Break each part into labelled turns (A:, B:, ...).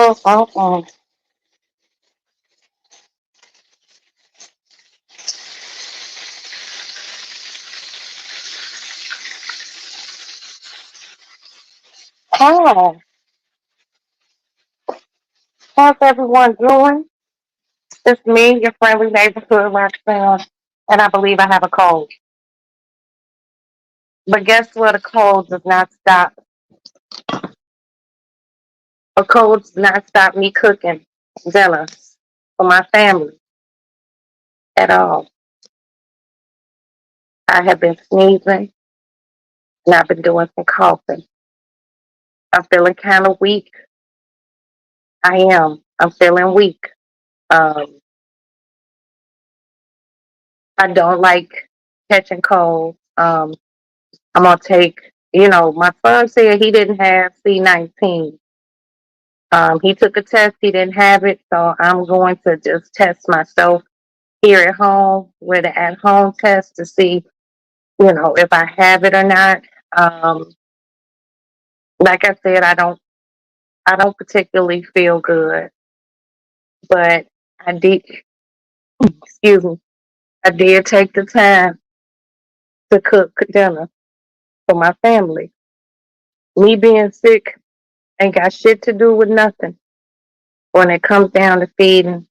A: Mm-mm-mm. Hi, how's everyone doing? It's me, your friendly neighborhood Roxanne, and I believe I have a cold. But guess what? A cold does not stop. A cold does not stop me cooking dinner for my family at all. I have been sneezing and I've been doing some coughing. I'm feeling kind of weak. I am. I'm feeling weak. Um, I don't like catching colds. I'm gonna take. My son said he didn't have C-19. He took a test. He didn't have it, so I'm going to just test myself here at home with an at-home test to see, if I have it or not. Um, like I said, I don't particularly feel good, but I did. Excuse me. I did take the time to cook dinner for my family. Me being sick ain't got shit to do with nothing when it comes down to feeding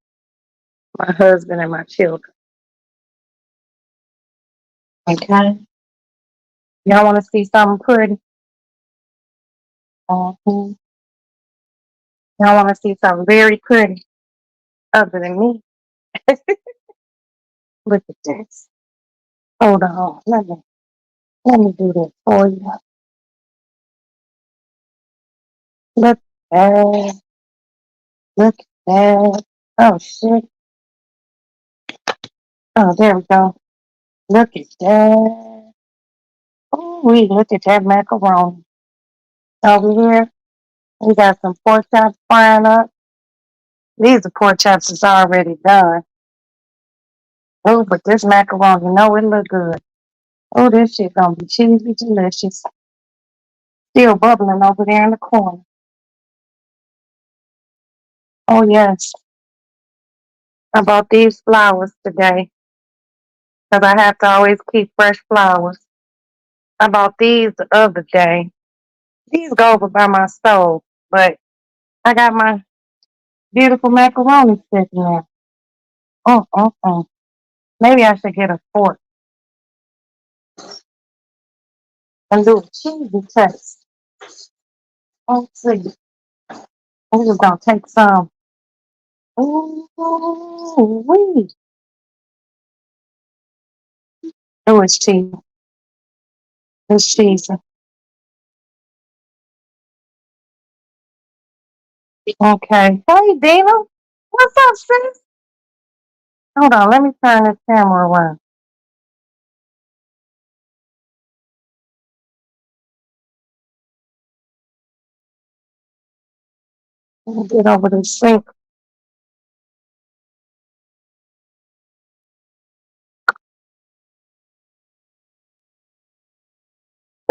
A: my husband and my children. Okay. Y'all want to see something pretty? Mhm. Y'all want to see something very pretty other than me? Look at this. Hold on. Let me do this for you. Look at that. Look at that. Oh shit. Oh, there we go. Look at that. Oh, we look at that macaroni over here. We got some pork chops frying up. These are pork chops that's already done. Oh, but this macaroni, it look good. Oh, this shit gonna be cheesy delicious. Still bubbling over there in the corner. Oh yes. I bought these flowers today because I have to always keep fresh flowers. I bought these the other day. These go over by my stove, but I got my beautiful macaroni sitting there. Mm. Maybe I should get a fork and do a cheesy taste. Let's see. I'm just gonna take some. Ooh, wee. Oh, it's cheesy. It's cheesy. Okay. Hey, Dina. What's up, sis? Hold on. Let me turn this camera around. Let me get over the sink.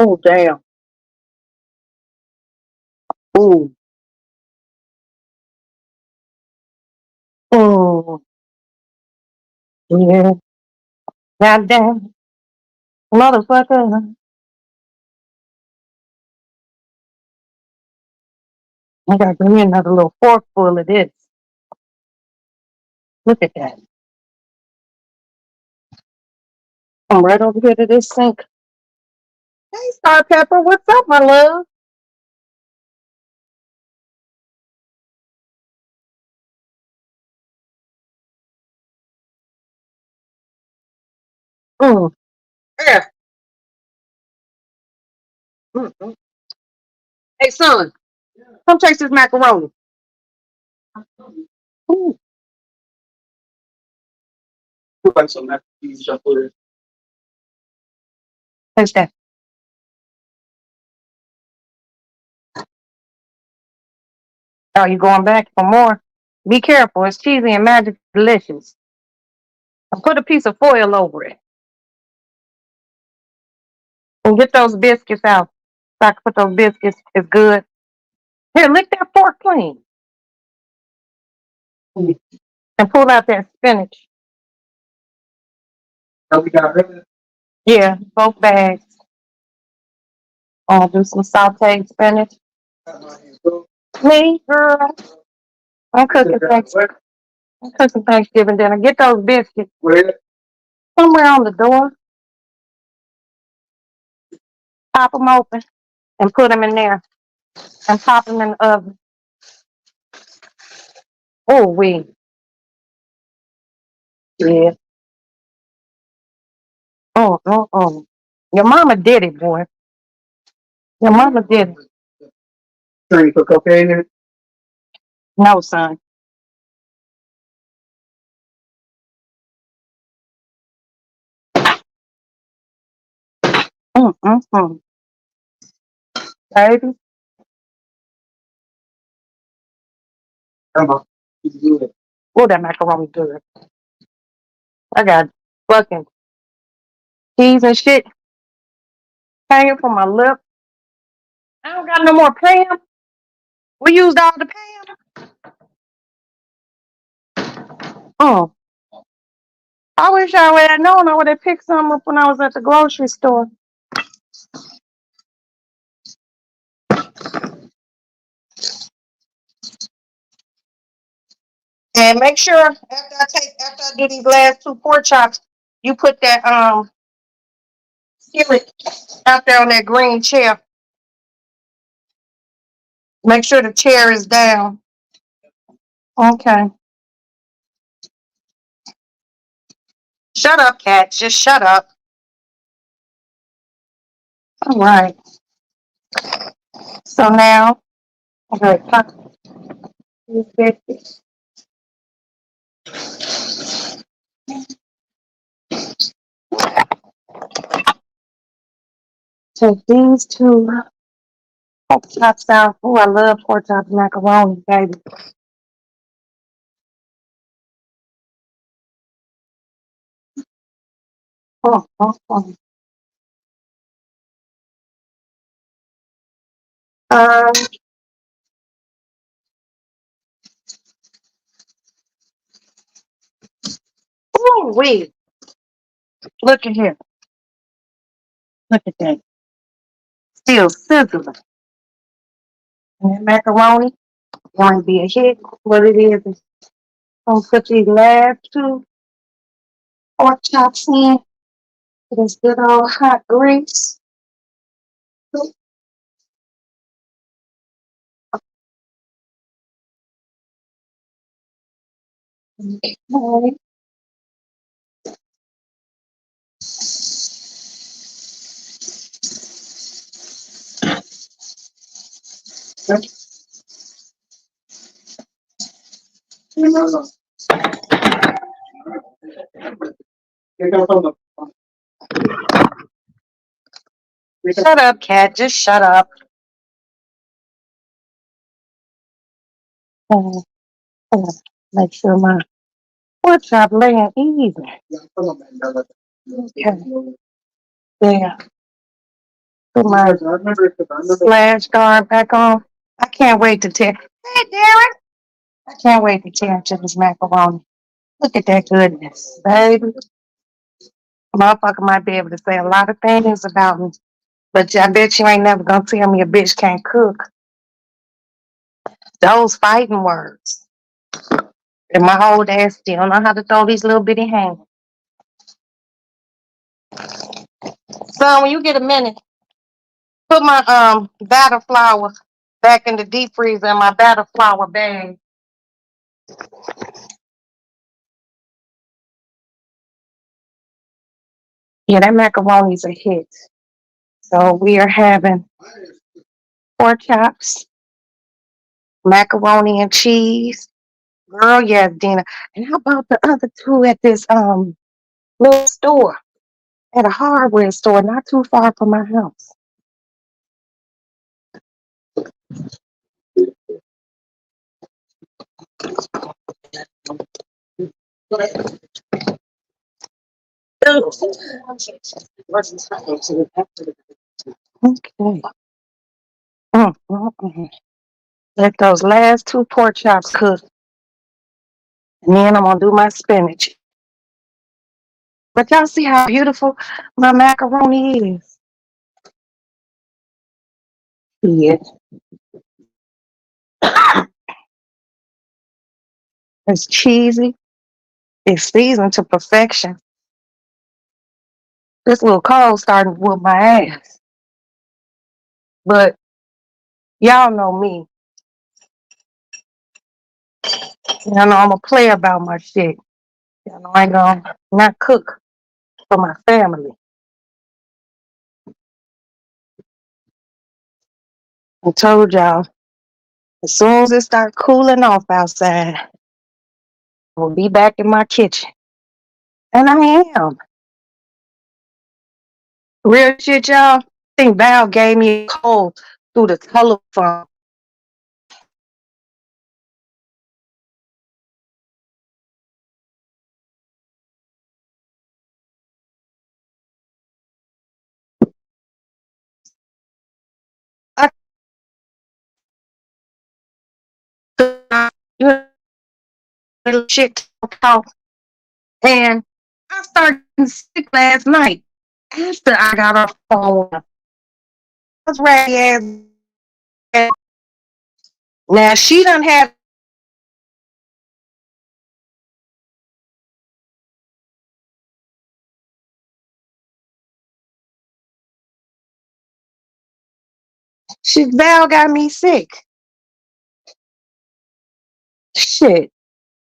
A: Oh, damn. Ooh. Oh, yeah. Goddamn. Motherfucker. I got to bring me another little fork full of this. Look at that. I'm right over here to this sink. Hey, Star Pepper. What's up, my love? Mm. Yeah. Mm-mm. Hey, son. Come taste this macaroni. Ooh. Taste that. Oh, you going back for more? Be careful. It's cheesy and magic delicious. And put a piece of foil over it. And get those biscuits out. So I can put those biscuits. It's good. Here, lick that fork clean. And pull out that spinach.
B: Oh, we got rid of
A: Yeah, both bags. Do some sauteed spinach.
B: it.
A: Me, girl, I'm cooking Thanksgiving. I'm cooking Thanksgiving dinner. Get those biscuits
B: Where?
A: somewhere on the door. Pop them open and put them in there and pop them in the oven. Oh, yeah. Oh. Your mama did it, boy. Your mama did it.
B: Trying to put cocaine in it?
A: No, son. Mm. Baby.
B: Come on. You can do it.
A: Oh, that macaroni good. I got fucking cheese and shit hanging from my lip. I don't got no more Pam. We used all the Pam. Oh, I wish I would have known. I would have picked some up when I was at the grocery store. And make sure after I do these last two pork chops, you put that skillet out there on that green chair. Make sure the chair is down. Okay. Shut up, cat. Just shut up. All right. So now, okay, pop these biscuits. Take these two pork chops out. Oh, I love pork chops and macaroni, baby. Oh. Um, oh, wait. Look at here. Look at that. Still sizzling. And that macaroni going to be a hit. What it is gonna put these last two pork chops in. This good old hot grease. Okay.
B: No. Here comes some.
A: Shut up, cat. Just shut up. Oh, make sure my pork chop laying even. Okay. There. Put my splash guard back on. I can't wait to tear. Hey, Darren. I can't wait to tear into this macaroni. Look at that goodness, baby. Motherfucker might be able to say a lot of things about me, but I bet you ain't never gonna tell me a bitch can't cook. Those fighting words. And my old ass still know how to throw these little bitty hands. So when you get a minute, put my batter flour back in the deep freezer in my batter flour bag. Yeah, that macaroni's a hit. So we are having pork chops, macaroni and cheese. Girl, yes, Dina. And how about the other two at this little store, at a hardware store not too far from my house? Okay. Mm. Let those last two pork chops cook. And then I'm gonna do my spinach. But y'all see how beautiful my macaroni is? Yeah. It's cheesy. It's seasoned to perfection. This little cold starting to whoop my ass. But y'all know me. Y'all know I'm a play about my shit. Y'all know I ain't gonna not cook for my family. I told y'all, as soon as it start cooling off outside, we'll be back in my kitchen. And I am. Real shit, y'all. I think Val gave me a cold through the telephone. I little shit talk. And I started getting sick last night after I got off the phone. I was ready as now she done had she Val got me sick. Shit.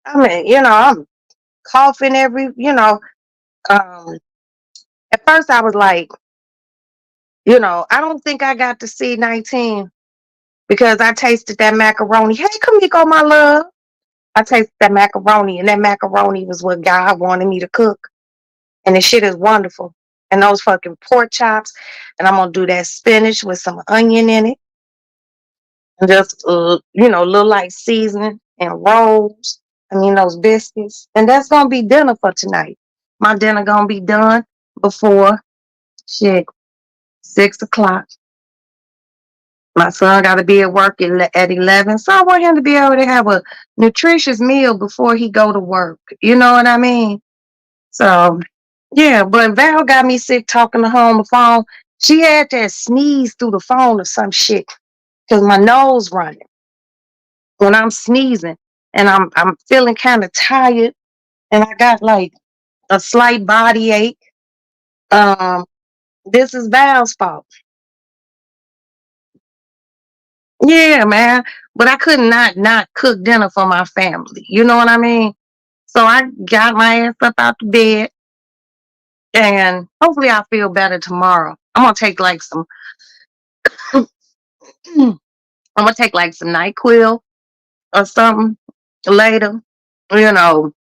A: I mean, I'm coughing um at first I was like, I don't think I got to see 19 because I tasted that macaroni. Hey, Kamiko, my love. I tasted that macaroni, and that macaroni was what God wanted me to cook. And the shit is wonderful. And those fucking pork chops. And I'm going to do that spinach with some onion in it. And just, little light seasoning and rolls. I mean, those biscuits. And that's going to be dinner for tonight. My dinner going to be done before, shit, 6 o'clock. My son got to be at work at 11. So I want him to be able to have a nutritious meal before he go to work. You know what I mean? So, yeah, but Val got me sick talking to her on the phone. She had to sneeze through the phone or some shit because my nose running when I'm sneezing and I'm feeling kind of tired and I got like a slight body ache. Um, this is Val's fault. Yeah, man. But I could not cook dinner for my family. You know what I mean? So I got my ass up out the bed and hopefully I'll feel better tomorrow. I'm gonna take like some I'm gonna take like some NyQuil or something later, you know.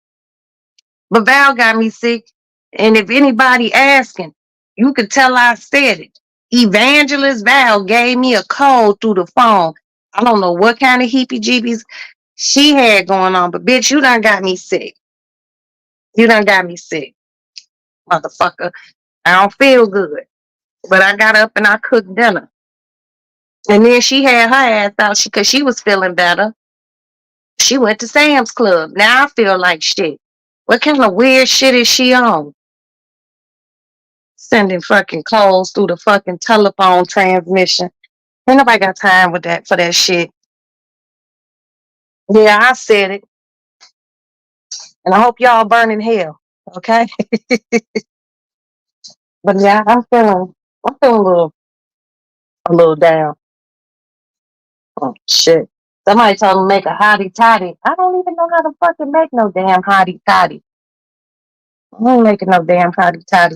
A: But Val got me sick. And if anybody asking, you could tell I said it. Evangelist Val gave me a code through the phone. I don't know what kind of heepy jeebies she had going on, but bitch, you done got me sick. You done got me sick, motherfucker. I don't feel good. But I got up and I cooked dinner. And then she had her ass out because she was feeling better. She went to Sam's Club. Now I feel like shit. What kind of weird shit is she on? Sending fucking calls through the fucking telephone transmission. Ain't nobody got time with that for that shit. Yeah, I said it. And I hope y'all burn in hell. Okay? But yeah, I'm feeling a little down. Oh shit. Somebody told me to make a hottie toddy. I don't even know how to fucking make no damn hottie toddy. I ain't making no damn hottie toddy.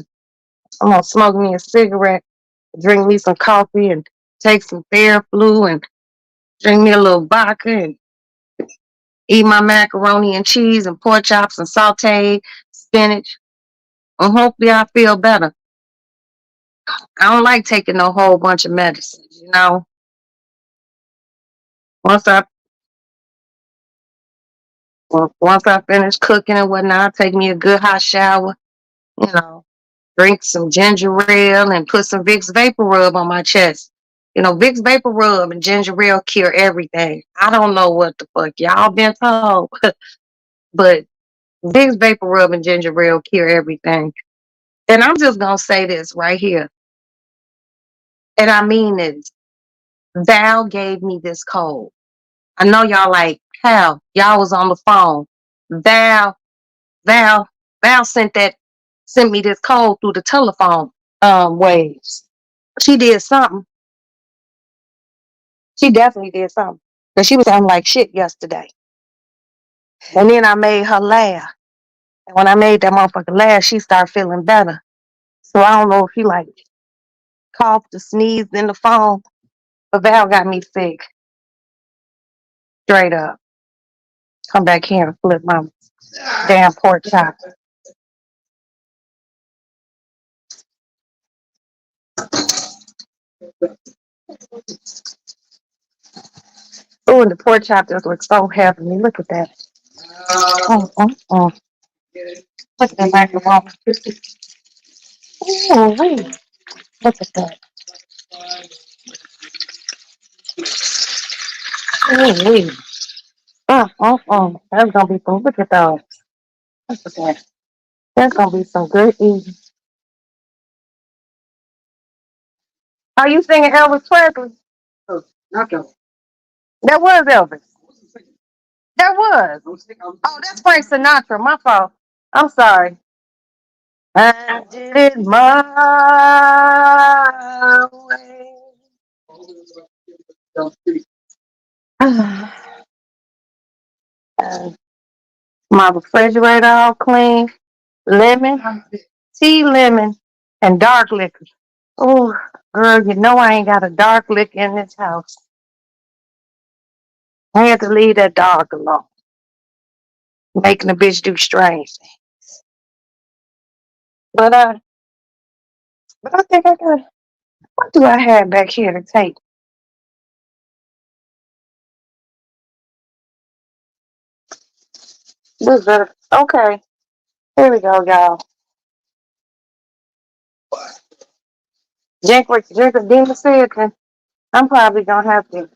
A: I'm gonna smoke me a cigarette, drink me some coffee, and take some Theraflu, and drink me a little vodka, and eat my macaroni and cheese and pork chops and sauteed spinach. And hopefully I feel better. I don't like taking no whole bunch of medicines. Once I once I finish cooking and whatnot, I'll take me a good hot shower, you know, drink some ginger ale and put some Vicks Vapor Rub on my chest. Vicks Vapor Rub and ginger ale cure everything. I don't know what the fuck y'all been told. but Vicks Vapor Rub and ginger ale cure everything. And I'm just gonna say this right here, and I mean this. Val gave me this code. I know y'all like how y'all was on the phone. Val, Val, Val sent me this code through the telephone waves. She did something. She definitely did something. Cause she was sounding like shit yesterday. And then I made her laugh. And when I made that motherfucker laugh, she started feeling better. So I don't know if he like coughed or sneezed in the phone, but Val got me sick. Straight up. Come back here and flip my damn pork chop. Oh, and the pork chop just looks so heavenly. Look at that. Oh. Look at that macaroni. Oh, wait. Look at that. Oh, wait. That's gonna be some. Look at those. Look at that. That's gonna be some good eating. Are you singing Elvis Presley?
B: Oh, not that.
A: That was Elvis. That was. Oh, that's Frank Sinatra. My fault. I'm sorry. I did it my way. My refrigerator all clean. Lemon, tea lemon, and dark liquor. Oh, girl, you know I ain't got a dark liquor in this house. I had to leave that dog alone, making the bitch do strange things. But I think I got. What do I have back here to take? This better. Okay, here we go, y'all. Drink a demon cigarette. I'm probably gonna have to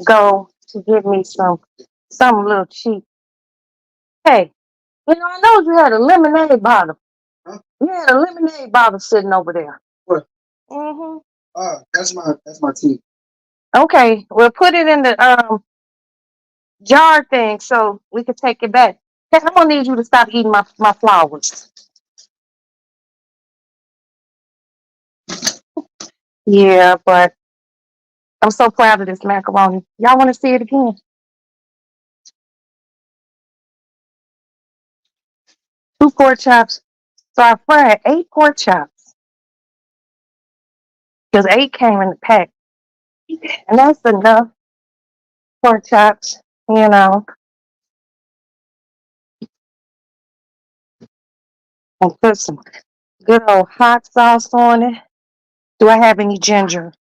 A: go to get me some little cheap. Hey, you know I know you had a lemonade bottle.
B: Huh?
A: You had a lemonade bottle sitting over there.
B: What?
A: Mm-hmm.
B: That's my tea.
A: Okay, we'll put it in the jar thing so we can take it back. Hey, I'm gonna need you to stop eating my flowers. Yeah, but I'm so proud of this macaroni. Y'all want to see it again? 2 pork chops. So I fried 8 pork chops because 8 came in the pack, and that's enough pork chops. You know, and put some good old hot sauce on it. Do I have any ginger?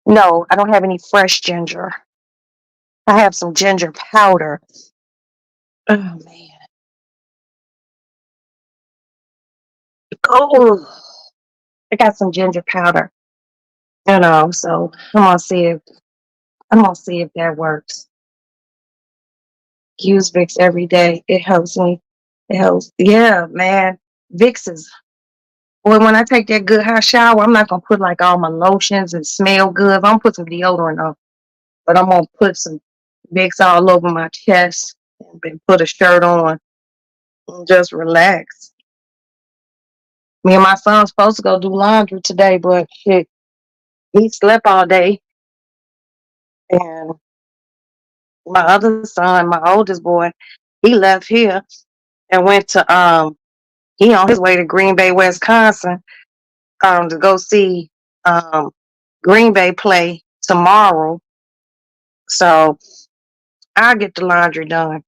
A: No, I don't have any fresh ginger. I have some ginger powder. Oh man. Oh, I got some ginger powder. You know, so I'm gonna see if that works. Use Vicks every day. It helps me. It helps. Yeah, man. Vicks is well, when I take that good hot shower, I'm not gonna put like all my lotions and smell good. I'm gonna put some deodorant on, but I'm gonna put some Vicks all over my chest and then put a shirt on and just relax. Me and my son's supposed to go do laundry today, but shit, he slept all day. And my other son, my oldest boy, he left here and went to he on his way to Green Bay, Wisconsin, to go see um Green Bay play tomorrow. So I'll get the laundry done.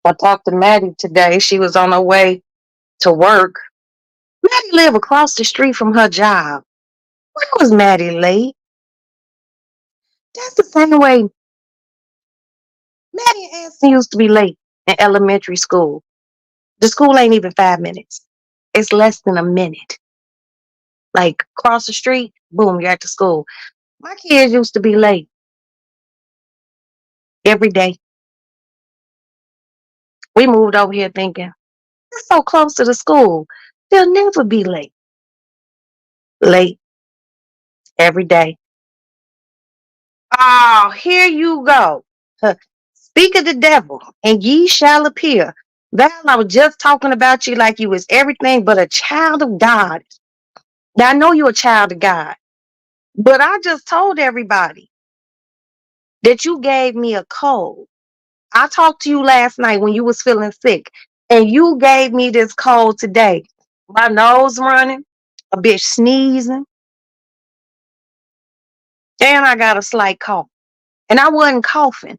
A: I talked to Maddie today. She was on her way to work. Maddie live across the street from her job. Why was Maddie late? That's the same way Maddie and Anson used to be late in elementary school. The school ain't even 5 minutes. It's less than a minute. Like cross the street, boom, you're at the school. My kids used to be late. every day. We moved over here thinking, it's so close to the school. They'll never be late. Late every day. Oh, here you go. Huh. Speak of the devil, and ye shall appear. Val, I was just talking about you like you was everything but a child of God. Now, I know you're a child of God, but I just told everybody that you gave me a cold. I talked to you last night when you was feeling sick, and you gave me this cold today. My nose running, a bitch sneezing, and I got a slight cough. And I wasn't coughing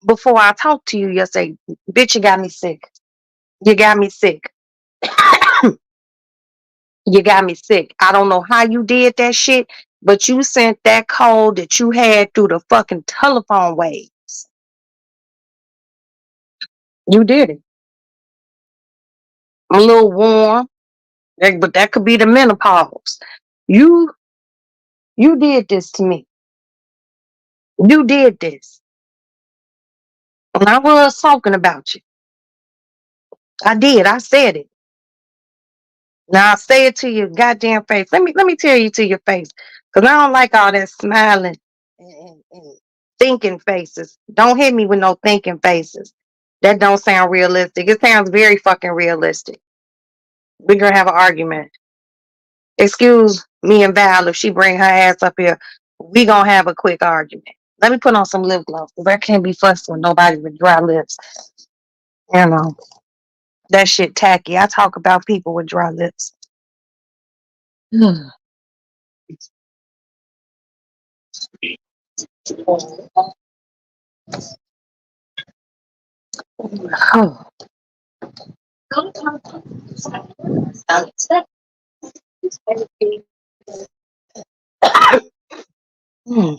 A: before I talked to you yesterday. Bitch, you got me sick. You got me sick. You got me sick. I don't know how you did that shit, but you sent that cold that you had through the fucking telephone waves. You did it. I'm a little warm, but that could be the menopause. You you did this to me. You did this. And I was talking about you. I did. I said it. Now I say it to your goddamn face. Let me tell you to your face. Cause I don't like all that smiling and thinking faces. Don't hit me with no thinking faces. That don't sound realistic. It sounds very fucking realistic. We're gonna have an argument. Excuse me and Val if she bring her ass up here. We gonna have a quick argument. Let me put on some lip gloss because I can't be fussed with nobody with dry lips. You know, that shit tacky. I talk about people with dry lips. Oh. Hmm.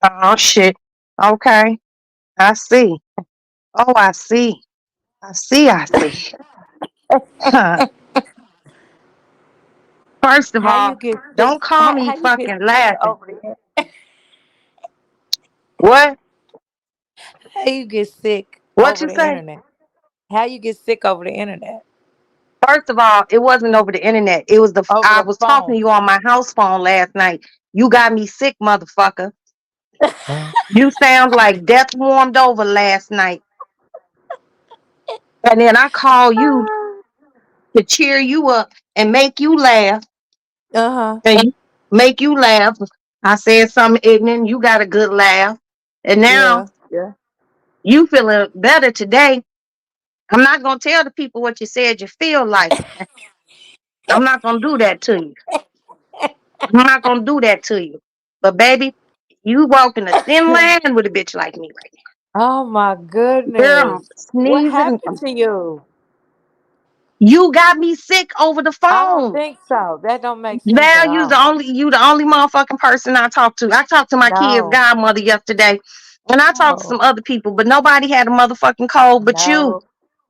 A: Oh shit. Okay. I see. Oh, I see. I see. I see. Huh. First of
C: How
A: all,
C: you get sick?
A: don't call me
C: How you get
A: fucking
C: sick
A: laughing.
C: over the
A: What?
C: How you get sick
A: What
C: over
A: you
C: the
A: say?
C: internet? How you get sick over the internet?
A: First of all, it wasn't over the internet. It was
C: Over
A: I
C: the
A: was talking to
C: phone?
A: you on my house phone last night. You got me sick, motherfucker. You sound like death warmed over last night. And then I call you to cheer you up and make you laugh.
C: Uh-huh.
A: And you make you laugh. I said something ignorant. You got a good laugh. And now
C: Yeah. Yeah.
A: you feeling better today. I'm not gonna tell the people what you said you feel like. I'm not gonna do that to you. I'm not gonna do that to you. But baby, you walking a thin line with a bitch like me right
C: Oh my
A: now. Girl, I'm
C: goodness. What
A: sneezing.
C: happened to you?
A: You got me sick over the
C: I don't
A: phone.
C: think so. That don't make sense at
A: Val,
C: all.
A: you the only motherfucking person I talked to. I talked to my kid's
C: No.
A: godmother yesterday, and I talked to some
C: No.
A: other people, but nobody had a motherfucking cold but you.
C: No.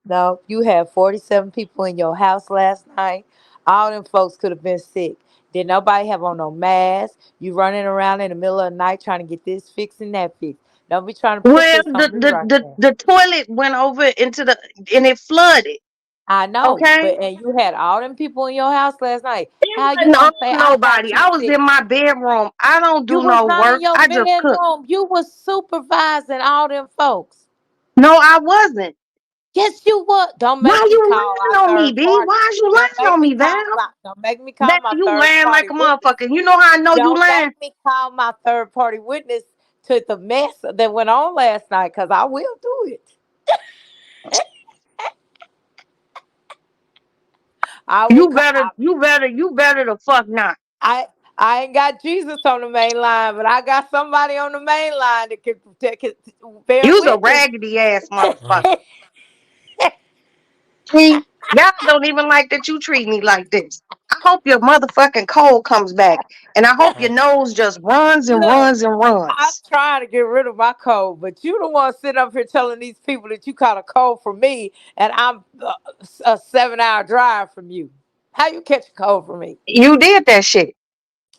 C: No. You had 47 people in your house last night. All them folks could have been sick. Did nobody have on no mask? You running around in the middle of the night trying to get this fixed and that fixed. Don't be trying to put
A: Well,
C: this on me right now.
A: the toilet went over into the and it flooded.
C: I know,
A: Okay,
C: but and you had all them people in your house last night.
A: it
C: How you
A: wasn't
C: gonna say
A: on
C: I got
A: nobody.
C: you
A: I was
C: sick?
A: in my bedroom. I don't
C: You
A: do
C: was
A: no
C: not in
A: work.
C: your
A: I just cook.
C: bedroom. You was supervising all them folks.
A: No, I wasn't.
C: Yes, you was. Don't
A: Why
C: make me
A: you
C: call our
A: lying on me,
C: third
A: B?
C: party.
A: Why is you
C: Don't
A: lying
C: make
A: on
C: me
A: me,
C: call
A: Val?
C: my. Don't make me call
A: Baby,
C: my
A: you
C: third
A: lying like
C: party
A: a
C: witness.
A: motherfucker. You know how I know you
C: Don't make
A: lying?
C: me call my third party witness to the mess that went on last night, cause I will do it. I will
A: You
C: call.
A: better, you better the fuck not.
C: I I ain't got Jesus on the main line, but I got somebody on the main line that can bear
A: You's a
C: witness.
A: raggedy ass motherfucker. See, y'all don't even like that you treat me like this. I hope your motherfucking cold comes back, and I hope your nose just runs and
C: Look,
A: runs and
C: I'm
A: runs.
C: trying to get rid of my cold, but you don't want to sit up here telling these people that you caught a cold from me, and I'm a 7 hour drive from you. How you catch a cold from me?
A: You did that shit.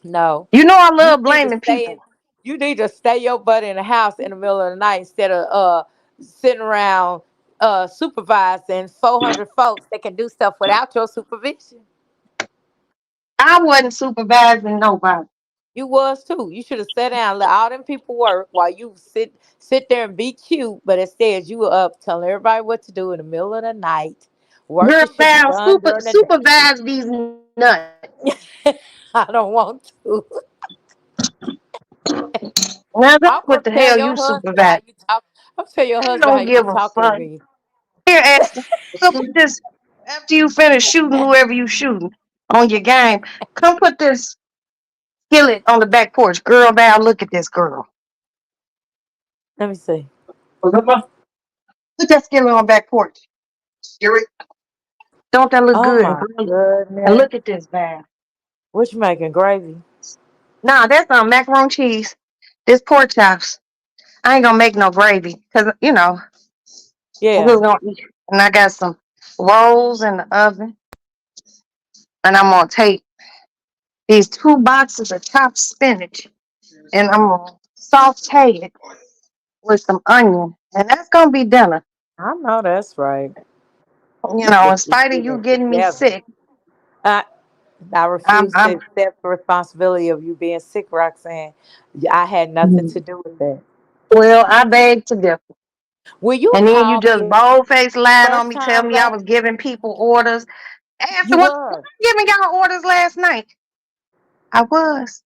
C: No,
A: You know I
C: you
A: love
C: need to
A: blaming
C: stay in.
A: people.
C: You need to stay your butt in the house in the middle of the night instead of sitting around supervising 400 folks that can do stuff without your supervision.
A: I wasn't supervising nobody.
C: You was too. You should have sat down, let all them people work while you sit there and be cute. But instead, you were up telling everybody what to do in the middle of the night. Work
A: Girl,
C: that should be
A: Val,
C: done during the day.
A: supervise these nuts.
C: I don't want to.
A: Now
C: I'm
A: that's
C: gonna
A: what the
C: tell
A: hell
C: your
A: you
C: husband how
A: supervise.
C: you talk. I'm gonna tell your
A: I
C: husband how
A: don't
C: you be
A: give a
C: talking to
A: fuck.
C: me.
A: Here, Esther, come put this after you finish shooting whoever you shooting on your game. Come put this skillet on the back porch. Girl, Val, look at this girl.
C: Let me see.
A: Put that skillet on the back porch. Skillet. Don't that look
C: Oh
A: good? And
C: my
A: girl, and
C: goodness.
A: look at this, Val.
C: What you making gravy?
A: Nah, that's macaroni cheese. This pork chops. I ain't gonna make no gravy because I'm
C: Yeah.
A: just gonna eat. And I got some rolls in the oven, and I'm gonna take these 2 boxes of chopped spinach, and I'm gonna saute it with some onion, and that's gonna be dinner.
C: I know that's right.
A: In
C: Get this
A: spite of you
C: dinner
A: getting me
C: together.
A: sick,
C: I I
A: I'm,
C: refuse to
A: I'm
C: accept the responsibility of you being sick, Roxanne. I had nothing to do with that.
A: well, I beg to differ.
C: Will you
A: And then you
C: call
A: just
C: me
A: bold faced lied on
C: first
A: me, tell
C: time
A: me I
C: last?
A: was giving people orders. After
C: You
A: what
C: was.
A: giving y'all orders last night? I was,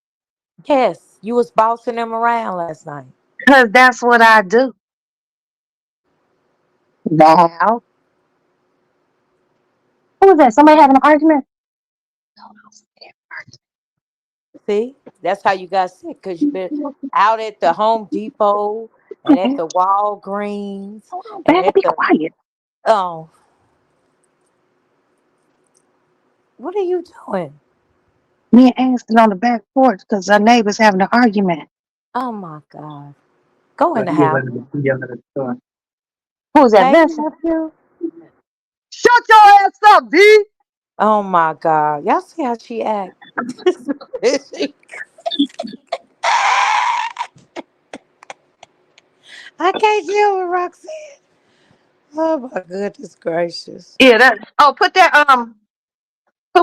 C: Yes, you was bossing them around last night.
A: because that's what I do. Now, who was that? Somebody having an argument?
C: See, that's how you got sick because you've been out at the Home Depot and at the Walgreens
A: Hold on,
C: and
A: Bad,
C: at
A: be
C: the
A: quiet.
C: oh, what are you doing?
A: Me and Aston on the back porch because our neighbors having an argument.
C: Oh my God. Go in the
B: He
C: house.
B: went to the other store.
A: Who's that,
C: Hey,
A: Vincent?
C: nephew.
A: Shut your ass up, B.
C: Oh my God. Y'all see how she act? I can't deal with Roxanne. Oh my goodness gracious.
A: Yeah, that. Oh, put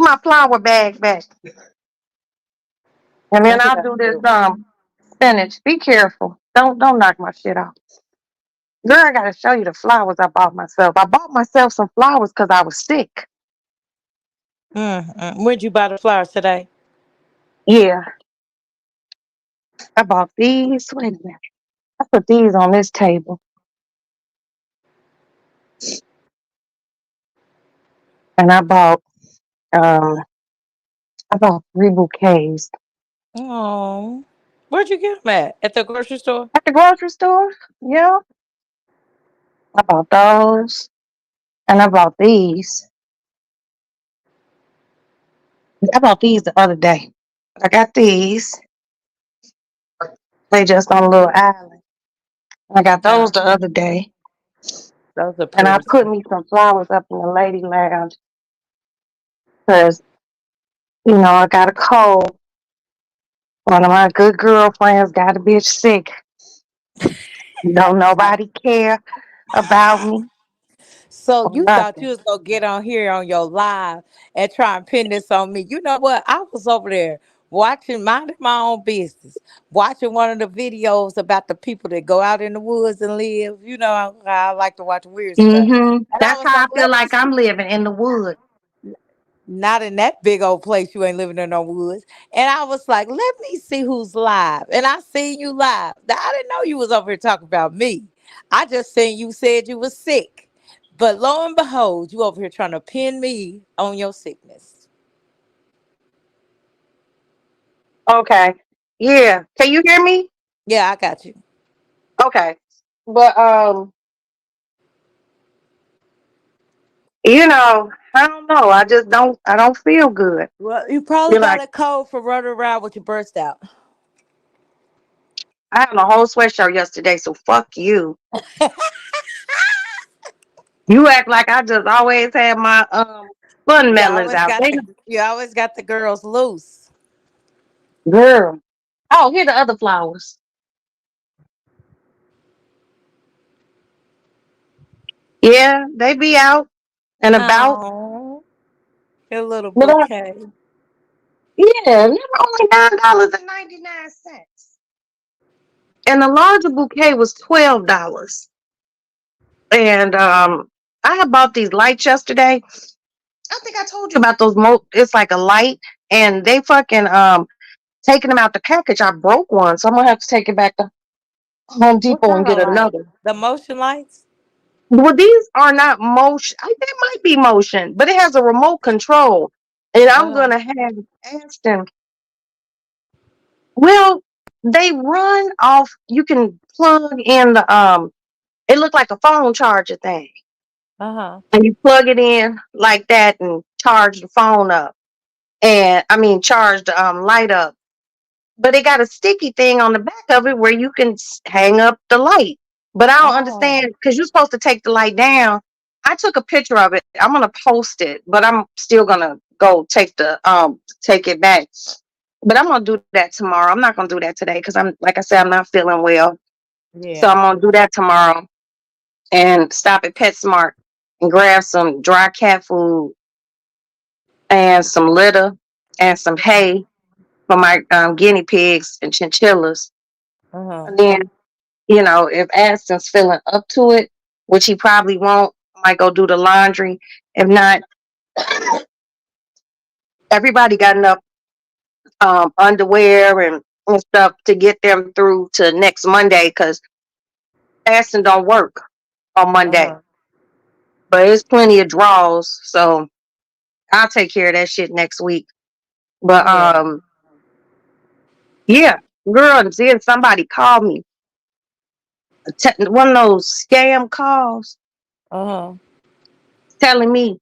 A: my flour bag back, and then
C: That's what
A: I'll
C: I
A: do this
C: do.
A: spinach. Be careful. Don't knock my shit off. Girl, I gotta show you the flowers I bought myself. I bought myself some flowers because I was sick.
C: Where'd you buy the flowers today?
A: Yeah, I bought these. Wait a minute. I put these on this table, and um I bought 3 bouquets
C: Oh, where'd you get them at the grocery store?
A: at the grocery store. Yeah, I bought those, and I bought these. I bought these the other day. I got these. They just on a little island. I got
C: Uh,
A: those the other day,
C: those are
A: and I
C: pretty.
A: put me some flowers up in the lady lounge because I got a cold. One of my good girlfriends got a bitch sick. Don't nobody care about me
C: So
A: or
C: you thought you
A: nothing.
C: was gonna get on here on your live and try and pin this on me. You know what? I was over there watching, minding my own business, watching one of the videos about the people that go out in the woods and live. You know how I like to watch weird stuff. And I
A: That's
C: was
A: how
C: like,
A: I feel
C: let me
A: like I'm living in the woods.
C: not in that big old place. You ain't living in no woods. And I was like, let me see who's live. And I seen you live. Now, I didn't know you was over here talking about me. I just seen you said you was sick. But lo and behold, you over here trying to pin me on your sickness.
A: Okay. Yeah. Can you hear me?
C: Yeah, I got you.
A: Okay. But I don't know. I don't feel good.
C: Well, you probably
A: You're
C: got
A: like,
C: a cold for running around with your burst out.
A: I had a whole sweatshirt yesterday, so fuck you. You act like I just always have my fun melons out. They
C: You always got the girls loose.
A: girl. Oh, here the other flowers. Yeah, they be out and about.
C: Oh, your little
A: But
C: bouquet.
A: yeah, they were only $9.99. And the larger bouquet was $12. And I had bought these lights yesterday. I think I told you about those it's like a light and they fucking taking them out the package. I broke one, so I'm gonna have to take it back to Home
C: What
A: Depot and
C: kind
A: get
C: of light?
A: another.
C: The motion lights?
A: Well, these are not motion. They might be motion, but it has a remote control. And I'm
C: Uh-huh.
A: gonna have Ashton. Well, they run off. You can plug in the It looked like a phone charger thing,
C: Uh-huh.
A: and you plug it in like that and charge the phone up. And I mean, charge the light up. But it got a sticky thing on the back of it where you can hang up the light. But I don't
C: Oh,
A: understand because you're supposed to take the light down. I took a picture of it. I'm gonna post it, but I'm still gonna go take it back. But I'm gonna do that tomorrow. I'm not gonna do that today because I'm like I said, I'm not feeling well. So I'm
C: yeah.
A: gonna do that tomorrow and stop at PetSmart and grab some dry cat food and some litter and some hay for my guinea pigs and chinchillas.
C: Uh-huh.
A: And then, if Aston's feeling up to it, which he probably won't, I might go do the laundry. If not, everybody got enough underwear and stuff to get them through to next Monday because Aston don't work on Monday.
C: Uh-huh.
A: But there's plenty of draws, so I'll take care of that shit next week. But
C: Yeah.
A: yeah, girl, and then somebody called me, one of those scam calls,
C: Uh-huh.
A: telling me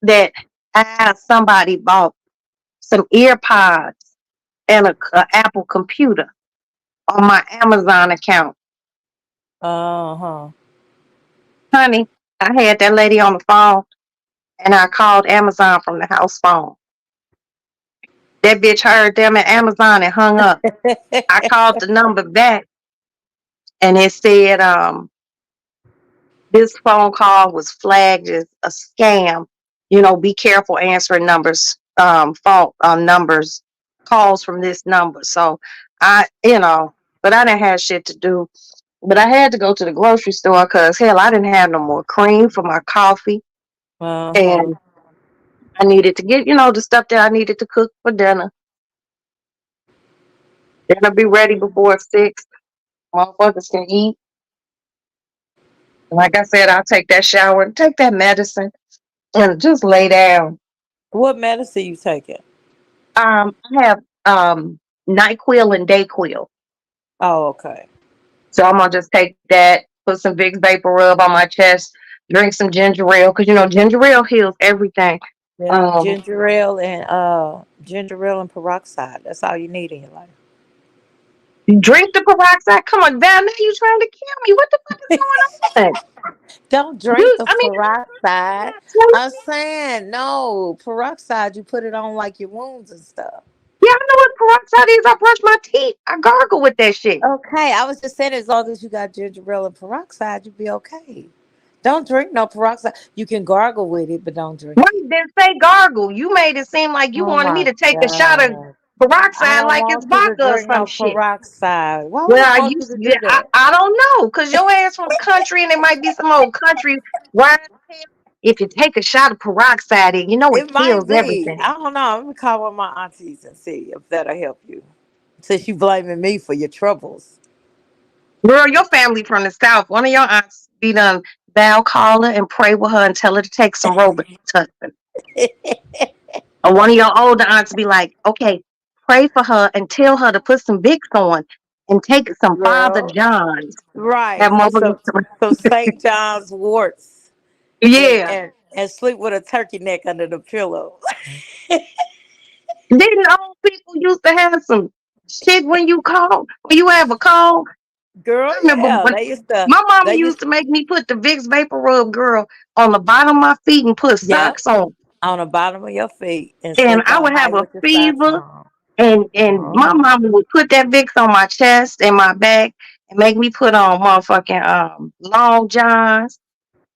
A: that somebody bought some ear pods and a Apple computer on my Amazon account.
C: Uh-huh.
A: Honey, I had that lady on the phone and I called Amazon from the house phone. That bitch heard them at Amazon and hung up. I called the number back and it said this phone call was flagged as a scam. Be careful answering phone numbers, calls from this number. So but I didn't have shit to do. But I had to go to the grocery store because hell, I didn't have no more cream for my coffee,
C: Uh-huh.
A: and I needed to get the stuff that I needed to cook for dinner. Dinner be ready before 6. Motherfuckers can eat. Like I said, I'll take that shower and take that medicine and just lay down.
C: What medicine you taking?
A: I have NyQuil and Dayquil.
C: Oh, okay.
A: So I'm gonna just take that, put some Vicks Vapor Rub on my chest, drink some ginger ale because ginger ale heals everything.
C: Yeah,
A: Um,
C: ginger ale and peroxide. That's all you need in your life.
A: drink the peroxide. Come on, Val. Now you trying to kill me? What the fuck is going on?
C: Don't drink
A: Dude,
C: the
A: I mean,
C: peroxide. I'm saying no peroxide. You put it on like your wounds and stuff.
A: yeah, I know what peroxide is. I brush my teeth. I gargle with that shit.
C: Okay, I was just saying as long as you got ginger ale and peroxide, you'll be okay. Don't drink no peroxide. You can gargle with it, but don't drink
A: Why
C: it.
A: you didn't say gargle? You made it seem like you
C: Oh
A: wanted me
C: my
A: to take a shot of
C: god. I
A: peroxide
C: don't
A: like it's
C: want you to
A: vodka or
C: drink
A: some
C: no
A: shit.
C: peroxide. Why would I
A: Well,
C: want you to do that?
A: I don't know, because your ass from the country and it might be some old country right. If you take a shot of peroxide, it
C: It might
A: kills
C: be.
A: everything.
C: I don't know. I'm gonna call one of my aunties and see if that'll help you. Since you blaming me for your troubles.
A: Girl, your family from the South. One of your aunts be done Val call her and pray with her and tell her to take some Robitussin. Or one of your older aunts be like, okay, pray for her and tell her to put some Vicks on and take some Father
C: Girl.
A: John's. That
C: Right.
A: motherfucker.
C: Some St. John's warts
A: Yeah.
C: and sleep with a turkey neck under the pillow.
A: Didn't old people used to have some shit when you have a cold?
C: Girl,
A: I remember
C: yeah.
A: when my mama
C: They
A: used
C: used
A: to make me put the Vicks Vapor Rub, girl, on the bottom of my feet and put
C: yep,
A: socks on.
C: on the bottom of your feet and
A: And
C: sleep
A: I
C: all
A: would have
C: night
A: a
C: with your socks
A: fever,
C: on.
A: and my
C: Uh-huh.
A: mama would put that Vicks on my chest and my back and make me put on motherfucking long johns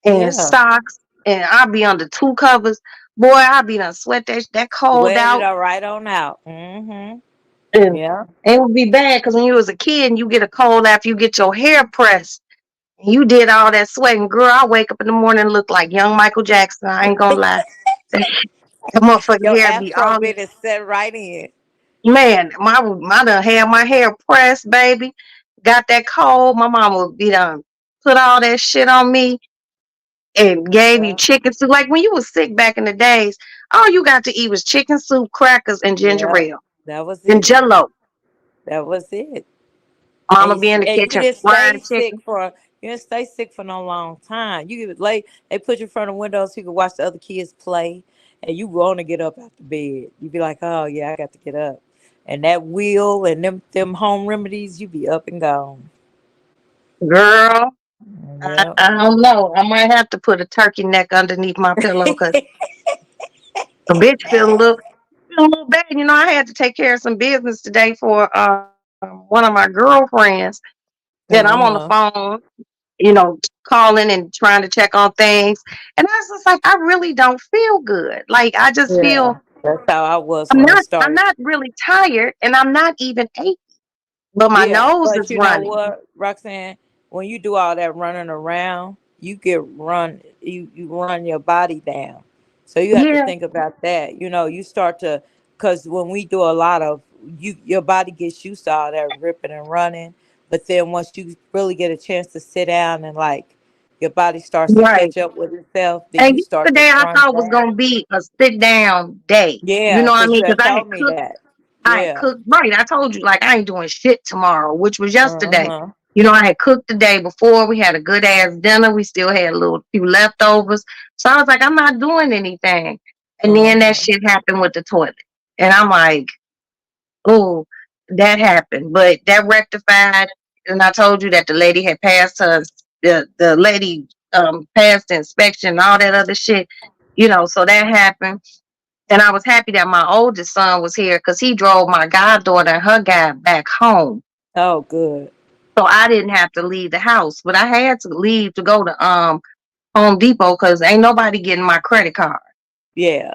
A: and
C: Yeah.
A: socks, and I'll be under two covers. Boy, I'll be done sweat that cold
C: Sweat it
A: out.
C: all right on out. Mm-hmm.
A: And
C: Yeah.
A: it would be bad because when you was a kid and you get a cold after you get your hair pressed, and you did all that sweating, girl, I wake up in the morning and look like young Michael Jackson. I ain't gonna lie. That motherfucking
C: Your
A: hair be
C: afro
A: all,
C: bit is set right in.
A: man, my done had my hair pressed, baby. Got that cold. My mama would be done put all that shit on me and gave you
C: Yeah.
A: chicken soup. Like when you was sick back in the days, all you got to eat was chicken soup, crackers, and ginger
C: Yeah.
A: ale
C: That was
A: and
C: it.
A: jello.
C: That was it.
A: Mama be in the
C: And you
A: kitchen
C: didn't stay
A: frying
C: sick
A: chicken.
C: for no long time. You could lay they put you in front of windows so you could watch the other kids play, and you want to get up out the bed. You be like, oh yeah, I got to get up. And that wheel and them home remedies, you be up and gone.
A: Girl,
C: Yeah.
A: I don't know. I might have to put a turkey neck underneath my pillow because a bitch feel a little bad. You know, I had to take care of some business today for one of my girlfriends. Then I'm on the
C: Uh-huh.
A: phone, calling and trying to check on things. And I was just like, I really don't feel good. Like I just feel
C: Yeah. That's how I was
A: I'm
C: when it
A: not
C: started.
A: really tired and I'm not even achy, but my
C: Yeah,
A: nose
C: but
A: is
C: you know
A: running.
C: what, Roxanne? When you do all that running around, you run your body down. So you have to
A: Yeah,
C: think about that. You start to because when we do a lot of your body gets used to all that ripping and running, but then once you really get a chance to sit down and like your body starts to
A: right.
C: catch up with itself, then
A: And
C: you start to
A: yesterday I
C: run
A: thought was
C: down.
A: gonna be a sit down day. You
C: Yeah,
A: know what I
C: because
A: mean?
C: you
A: Because
C: had told me that.
A: I had
C: Yeah.
A: cooked right. I told you like I ain't doing shit tomorrow, which was yesterday.
C: Uh-huh.
A: I had cooked the day before. We had a good ass dinner. We still had a little few leftovers. So I was like, I'm not doing anything. And then that
C: Uh-huh.
A: shit happened with the toilet. And I'm like, oh, that happened. But that rectified. And I told you that the lady had passed the lady passed the inspection and all that other shit. So that happened. And I was happy that my oldest son was here because he drove my goddaughter and her guy back home.
C: Oh, good.
A: So I didn't have to leave the house. But I had to leave to go to Home Depot because ain't nobody getting my credit card.
C: Yeah.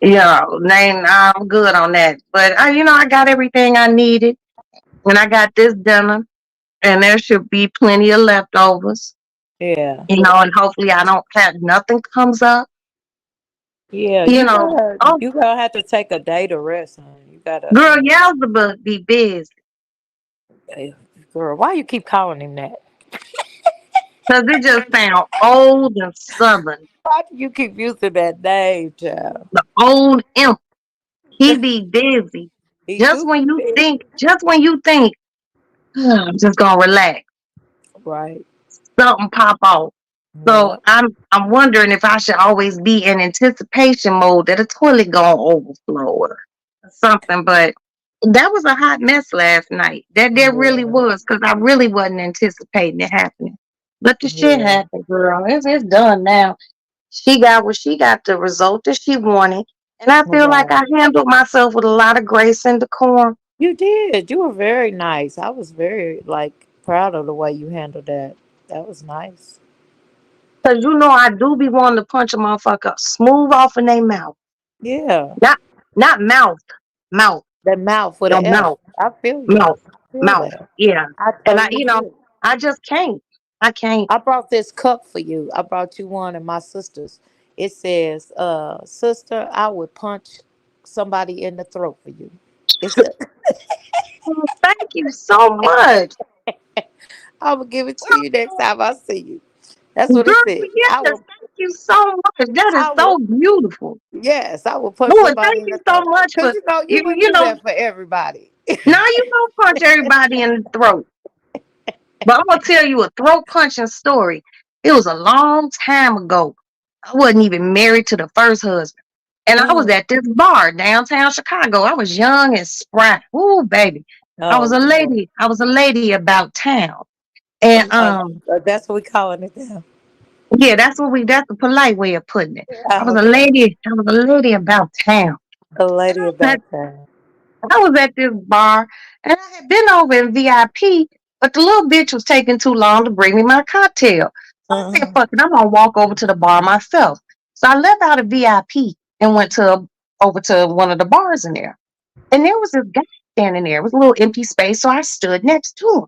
A: I'm good on that. But I got everything I needed. And I got this dinner. And there should be plenty of leftovers.
C: Yeah.
A: And hopefully I don't have nothing comes up.
C: Yeah,
A: You know, oh
C: you gonna have to take a day to rest, honey. You gotta
A: girl, Yelzabub be busy.
C: eh, girl, why you keep calling him that?
A: Because it just sound old and southern.
C: Why do you keep using that name, child?
A: The old imp. He be busy.
C: He do be big.
A: Just when you think, I'm just gonna relax,
C: Right.
A: something pop off. So
C: Yeah.
A: I'm wondering if I should always be in anticipation mode that a toilet gonna overflow or something. But that was a hot mess last night. That there really
C: Yeah.
A: was, because I really wasn't anticipating it happening. But the shit
C: Yeah.
A: happened, girl. It's done now. She got what she got, the result that she wanted. And I feel like
C: Right.
A: I handled myself with a lot of grace and decorum.
C: You did. You were very nice. I was very proud of the way you handled that. That was nice.
A: Because I do be wanting to punch a motherfucker smooth off in their mouth.
C: Yeah.
A: Not not mouth. Mouth.
C: That mouth with
A: No
C: an F.
A: mouth.
C: I feel you.
A: Mouth.
C: I feel
A: Mouth.
C: that.
A: Yeah.
C: I
A: And
C: totally do.
A: I just can't. I can't.
C: I brought this cup for you. I brought you one and my sister's. It says, sister, I would punch somebody in the throat for you. It's a
A: Oh, thank you so much.
C: I will give it to you next time I see you. That's what it
A: Girl,
C: says.
A: yes, thank you so much. That is
C: I
A: so
C: will
A: beautiful.
C: yes, I will punch
A: Lord,
C: somebody
A: thank
C: in
A: you
C: the
A: so
C: throat.
A: much
C: Cause
A: for
C: you wouldn't do that for everybody.
A: now you don't punch everybody in the throat. But I'm gonna tell you a throat punching story. It was a long time ago. I wasn't even married to the first husband. And I was
C: Mm.
A: at this bar downtown Chicago. I was young and spry. Ooh, baby. I
C: Oh
A: was a
C: Lord.
A: lady. I was a lady about town. And
C: That's what we calling it now.
A: yeah, that's a polite way of putting it.
C: Oh, okay.
A: I was a lady about town.
C: A
A: And
C: lady about that.
A: I was at this bar and I had been over in VIP, but the little bitch was taking too long to bring me my cocktail.
D: I said,
C: Uh-huh.
D: fuck it, I'm gonna walk over to the bar myself. So I left out a VIP and went to over to one of the bars in there. And there was this guy standing there. It was a little empty space. So I stood next to him.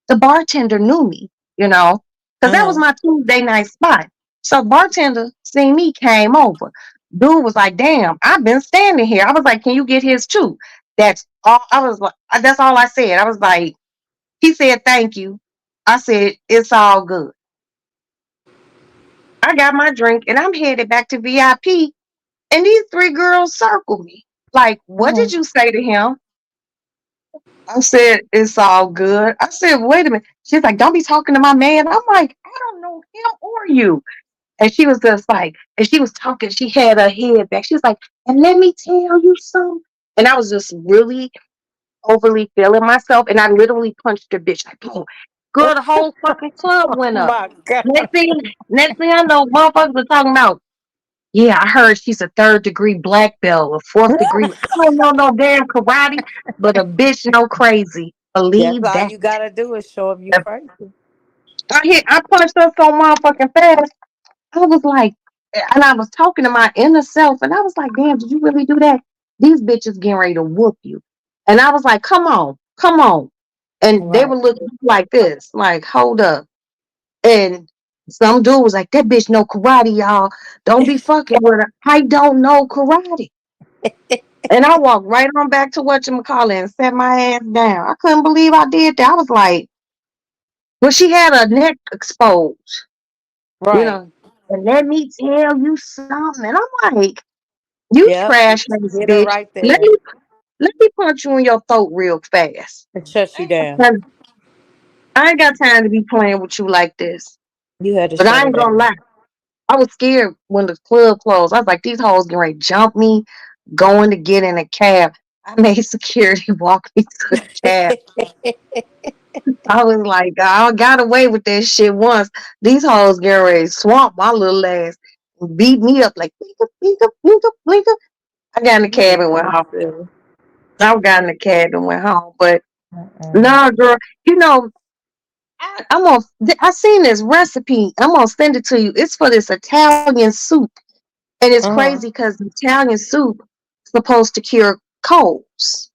D: The bartender knew me, because that was
C: Uh-huh.
D: my Tuesday night spot. So bartender seen me, came over. Dude was like, damn, I've been standing here. I was like, can you get his too? That's all I was like, that's all I said. I was like, he said, thank you. I said, it's all good. I got my drink and I'm headed back to VIP. And these three girls circled me. Like, what
C: Uh-huh.
D: did you say to him? I said, it's all good. I said, wait a minute. She's like, don't be talking to my man. I'm like, I don't know him or you. And she was just like, and she was talking, she had her head back. She was like, and let me tell you something. And I was just really overly feeling myself. And I literally punched the bitch. Like, boom. Girl, the whole fucking club
C: Oh
D: went up.
C: my God.
D: Next thing I know, motherfuckers are talking about, yeah, I heard she's a third degree black belt, a fourth degree. I don't know no damn karate, but a bitch no crazy.
C: That's
D: Believe
C: all
D: that.
C: you gotta do is show them you crazy.
D: I punched her so motherfucking fast. I was like, and I was talking to my inner self, and I was like, damn, did you really do that? These bitches getting ready to whoop you. And I was like, come on, come on. And they
C: Right.
D: were looking like this, like, hold up. And some dude was like, that bitch know karate, y'all. Don't be fucking with her. I don't know karate. And I walked right on back to whatchamacallit and sat my ass down. I couldn't believe I did that. I was like, well, she had her neck exposed, you
C: Right.
D: know. And let me tell you something. And I'm like, you
C: Yep.
D: trash ass
C: Get her
D: bitch.
C: right
D: Let
C: there
D: me let me punch you in your throat real fast.
C: and shut
D: I
C: you
D: ain't got
C: down.
D: time, I ain't got time to be playing with you like this.
C: You had to
D: But
C: shut
D: I
C: her
D: ain't gonna
C: down.
D: lie. I was scared when the club closed. I was like, these hoes getting ready to jump me, going to get in a cab. I made security walk me to the cab. I was like, I got away with that shit once. These hoes getting ready to swamp my little ass and beat me up like blinka, blinka, blinka, blinka. I got in the
C: You
D: cab
C: is
D: and went
C: so
D: home.
C: silly.
D: I got in the cab and went home. But
C: Mm-mm.
D: no, girl, you know, I'm gonna. I seen this recipe. I'm gonna send it to you. It's for this Italian soup, and it's crazy
C: Uh-huh.
D: because Italian soup is supposed to cure colds,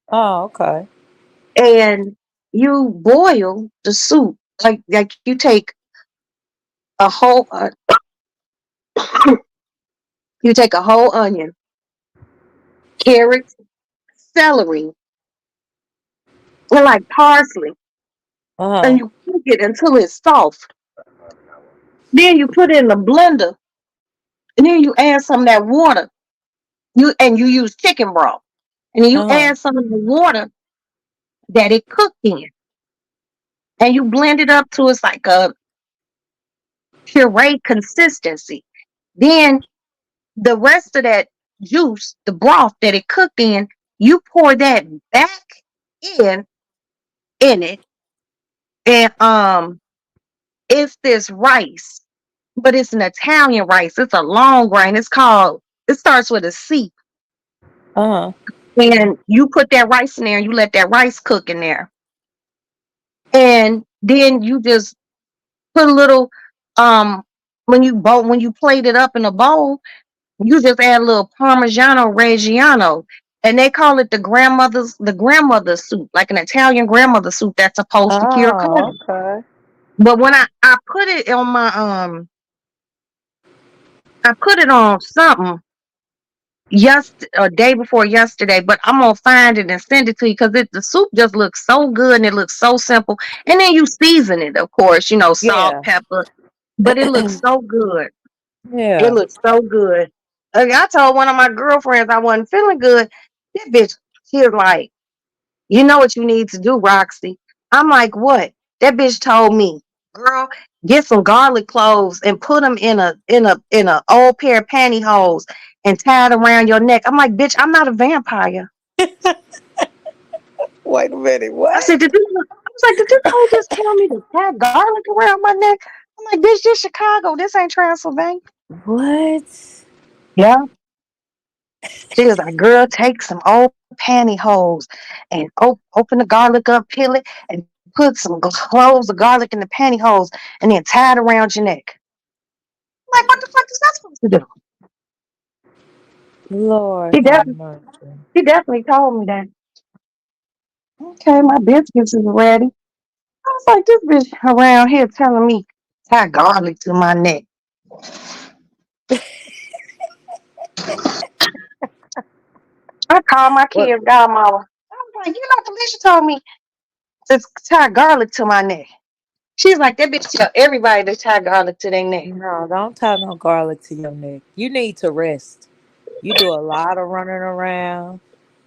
C: Oh, okay.
D: and you boil the soup like you take a whole you take a whole onion, carrots, celery, and like parsley, and
C: Uh-huh.
D: you cook it until it's soft. Then you put it in the blender, and then you add some of that water. You use chicken broth, and then you
C: Uh-huh.
D: add some of the water that it cooked in, and you blend it up to it's like a puree consistency. Then the rest of that juice, the broth that it cooked in, you pour that back in in it, and it's this rice, but it's an Italian rice. It's a long grain. It starts with a C.
C: Uh-huh.
D: And you put that rice in there and you let that rice cook in there. And then you just put a little when you plate it up in a bowl, you just add a little Parmigiano Reggiano. And they call it the grandmother's soup, like an Italian grandmother soup that's supposed to cure
C: Oh,
D: cold.
C: okay.
D: But when I put it on my I put it on something a day before yesterday, but I'm gonna find it and send it to you because the soup just looks so good and it looks so simple. And then you season it, of course, salt,
C: Yeah.
D: pepper, but it looks so good. It
C: Yeah.
D: looks so good. I told one of my girlfriends I wasn't feeling good. That bitch, she was like, "You know what you need to do, Roxy?" I'm like, "What?" That bitch told me, "Girl, get some garlic cloves and put them in a old pair of pantyhose and tie it around your neck." I'm like, "Bitch, I'm not a vampire."
C: Wait a minute.
D: I
C: What?
D: said, I was like, "Did this hoe just tell me to tie garlic around my neck?" I'm like, "Bitch, this Chicago. This ain't Transylvania."
C: What?
D: Yeah. She was like, "Girl, take some old pantyhose and open the garlic up, peel it, and put some cloves of garlic in the pantyhose and then tie it around your neck. Like, what the fuck is that supposed to do?
C: Lord
D: She
C: have
D: definitely,
C: mercy.
D: she definitely told me that. Okay, my biscuits is ready. I was like, this bitch around here telling me tie garlic to my neck. I called my
C: What?
D: kid's godmother. I was like, Felicia told me to tie garlic to my neck. She's like, that bitch tell everybody to tie garlic to their neck.
C: No, don't tie no garlic to your neck. You need to rest. You do a lot of running around,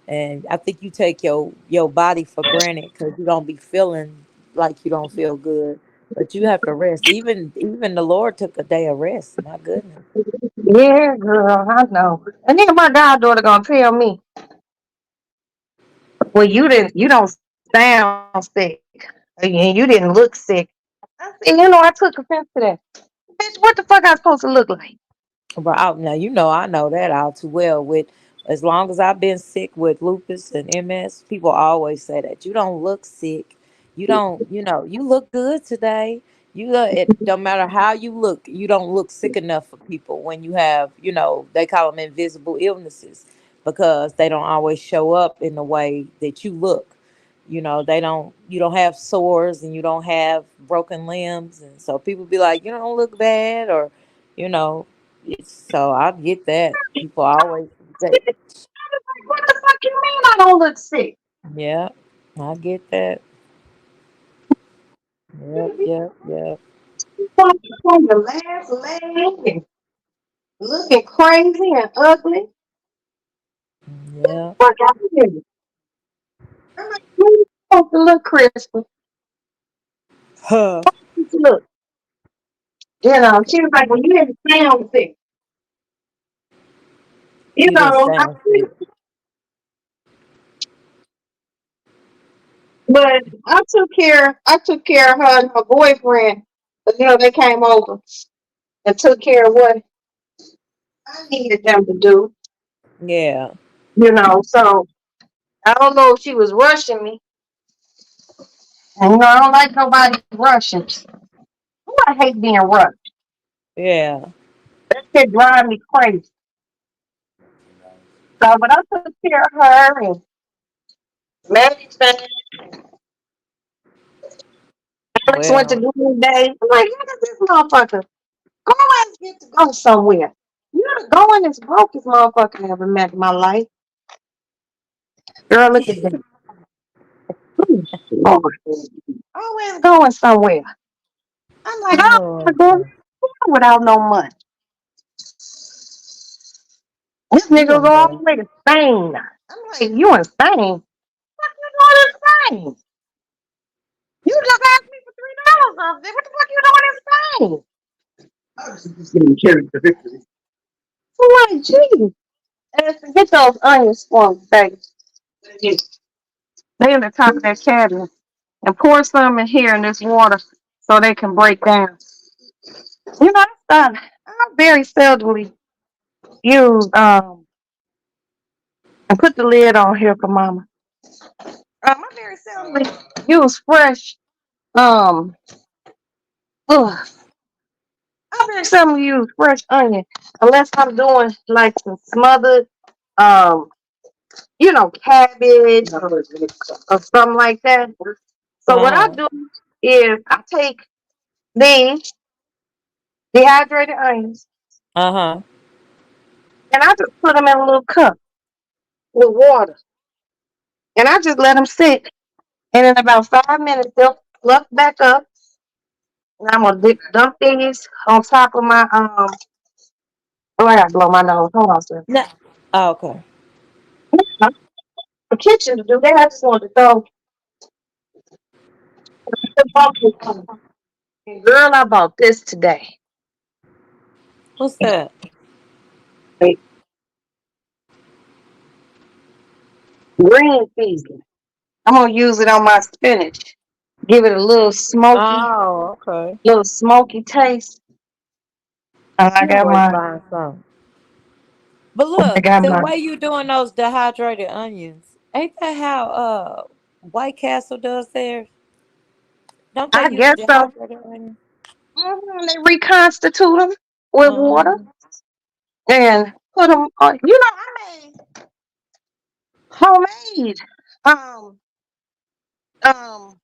C: and I think you take your body for granted because you don't be feeling like you don't feel good. But you have to rest. Even the Lord took a day of rest. My goodness.
D: Yeah, girl, I know. And then my goddaughter gonna tell me, well, you don't sound sick. And you didn't look sick. I said, I took offense to that. Bitch, what the fuck I supposed to look like?
C: Now I know that all too well. With as long as I've been sick with lupus and MS, people always say that you don't look sick. You don't, you look good today. It don't matter how you look. You don't look sick enough for people when you have, they call them invisible illnesses because they don't always show up in the way that you look. You don't have sores and you don't have broken limbs, and so people be like, you don't look bad, or you know so I get that. People always say,
D: What the fuck you mean I don't look sick?
C: yeah, I get that. Yep, yep, yep.
D: On your last leg and looking crazy and ugly.
C: Yeah.
D: Fuck out of here. I'm like, you supposed to look crispy.
C: Huh.
D: Look. She was like, well, you didn't sound sick.
C: You didn't
D: I
C: sound sick.
D: but I took care of her and her boyfriend. But they came over and took care of what I needed them to do.
C: Yeah.
D: So I don't know if she was rushing me. And I don't like nobody rushing. I hate being rushed.
C: Yeah.
D: That shit drive me crazy. So, but I took care of her and everything. Alex went to
C: Well,
D: do his day. I'm like, look at this motherfucker. Go and get to go somewhere. You're the goingest brokest motherfucker I ever met in my life. Girl, look at that. Lord. Always going somewhere. I'm like, I don't want to
C: Lord,
D: go without no money. This
C: you
D: nigga
C: gonna
D: go all
C: go.
D: the way to Spain. I'm like, you in Spain? What you doing in Spain? You just asked me for $3 off there. What the fuck you doing in Spain? I was just getting carried to victory. I'm like, geez. Get those onions for me, baby. They in the top of that cabinet. And pour some in here in this water so they can break down. That's done. I very seldomly use and put the lid on here for mama. I very seldomly use fresh um ugh, I very seldomly use fresh onion unless I'm doing like some smothered um cabbage or something like that. So what I
C: Uh-huh.
D: do is I take these dehydrated onions
C: Uh-huh.
D: and I just put them in a little cup with water and I just let them sit. And in about 5 minutes, they'll fluff back up. And I'm gonna dump these on top of my Oh, I gotta blow my nose. Hold on, sir.
C: No. Oh, okay.
D: The kitchen to do that. I just want to go. And girl, I bought this today.
C: What's that?
D: Green seasoning. I'm gonna use it on my spinach. Give it a
C: Oh, okay.
D: little smoky taste. And
C: You always buying something. But
D: I
C: look,
D: got
C: the
D: my
C: way you doing those dehydrated onions, ain't that how White Castle does theirs? Don't they
A: I
C: use
A: guess so.
C: dehydrated onions?
A: They reconstitute them with water
C: Um,
A: and put them on. I made homemade, um, um,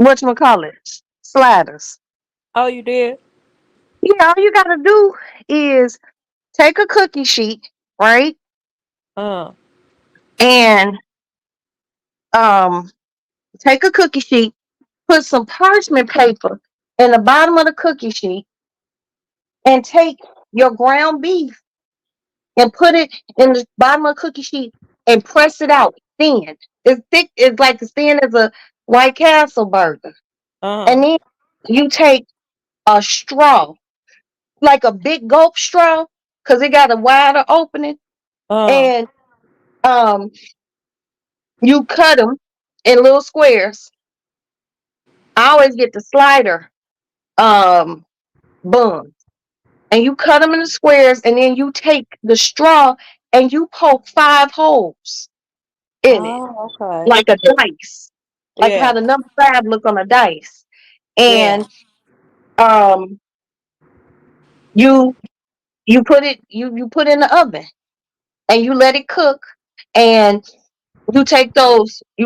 A: whatchamacallit, sliders.
C: oh, you did?
A: All you gotta do is take a cookie sheet, right?
C: Uh,
A: And um, take a cookie sheet, put some parchment paper in the bottom of the cookie sheet, and take your ground beef and put it in the bottom of the cookie sheet and press it out thin. It's thick, it's like as thin as a White Castle burger.
C: uh,
A: And then you take a straw, like a big gulp straw, because it got a wider opening,
C: uh,
A: and um, you cut them in little squares. I always get the slider um buns, and you cut them in the squares, and then you take the straw and you poke 5 holes in it,
C: oh, okay.
A: like a dice, like how
C: Yeah,
A: the number 5 look on a dice.
C: yeah.
A: And um, you you put it you put it in the oven and you let it cook, and you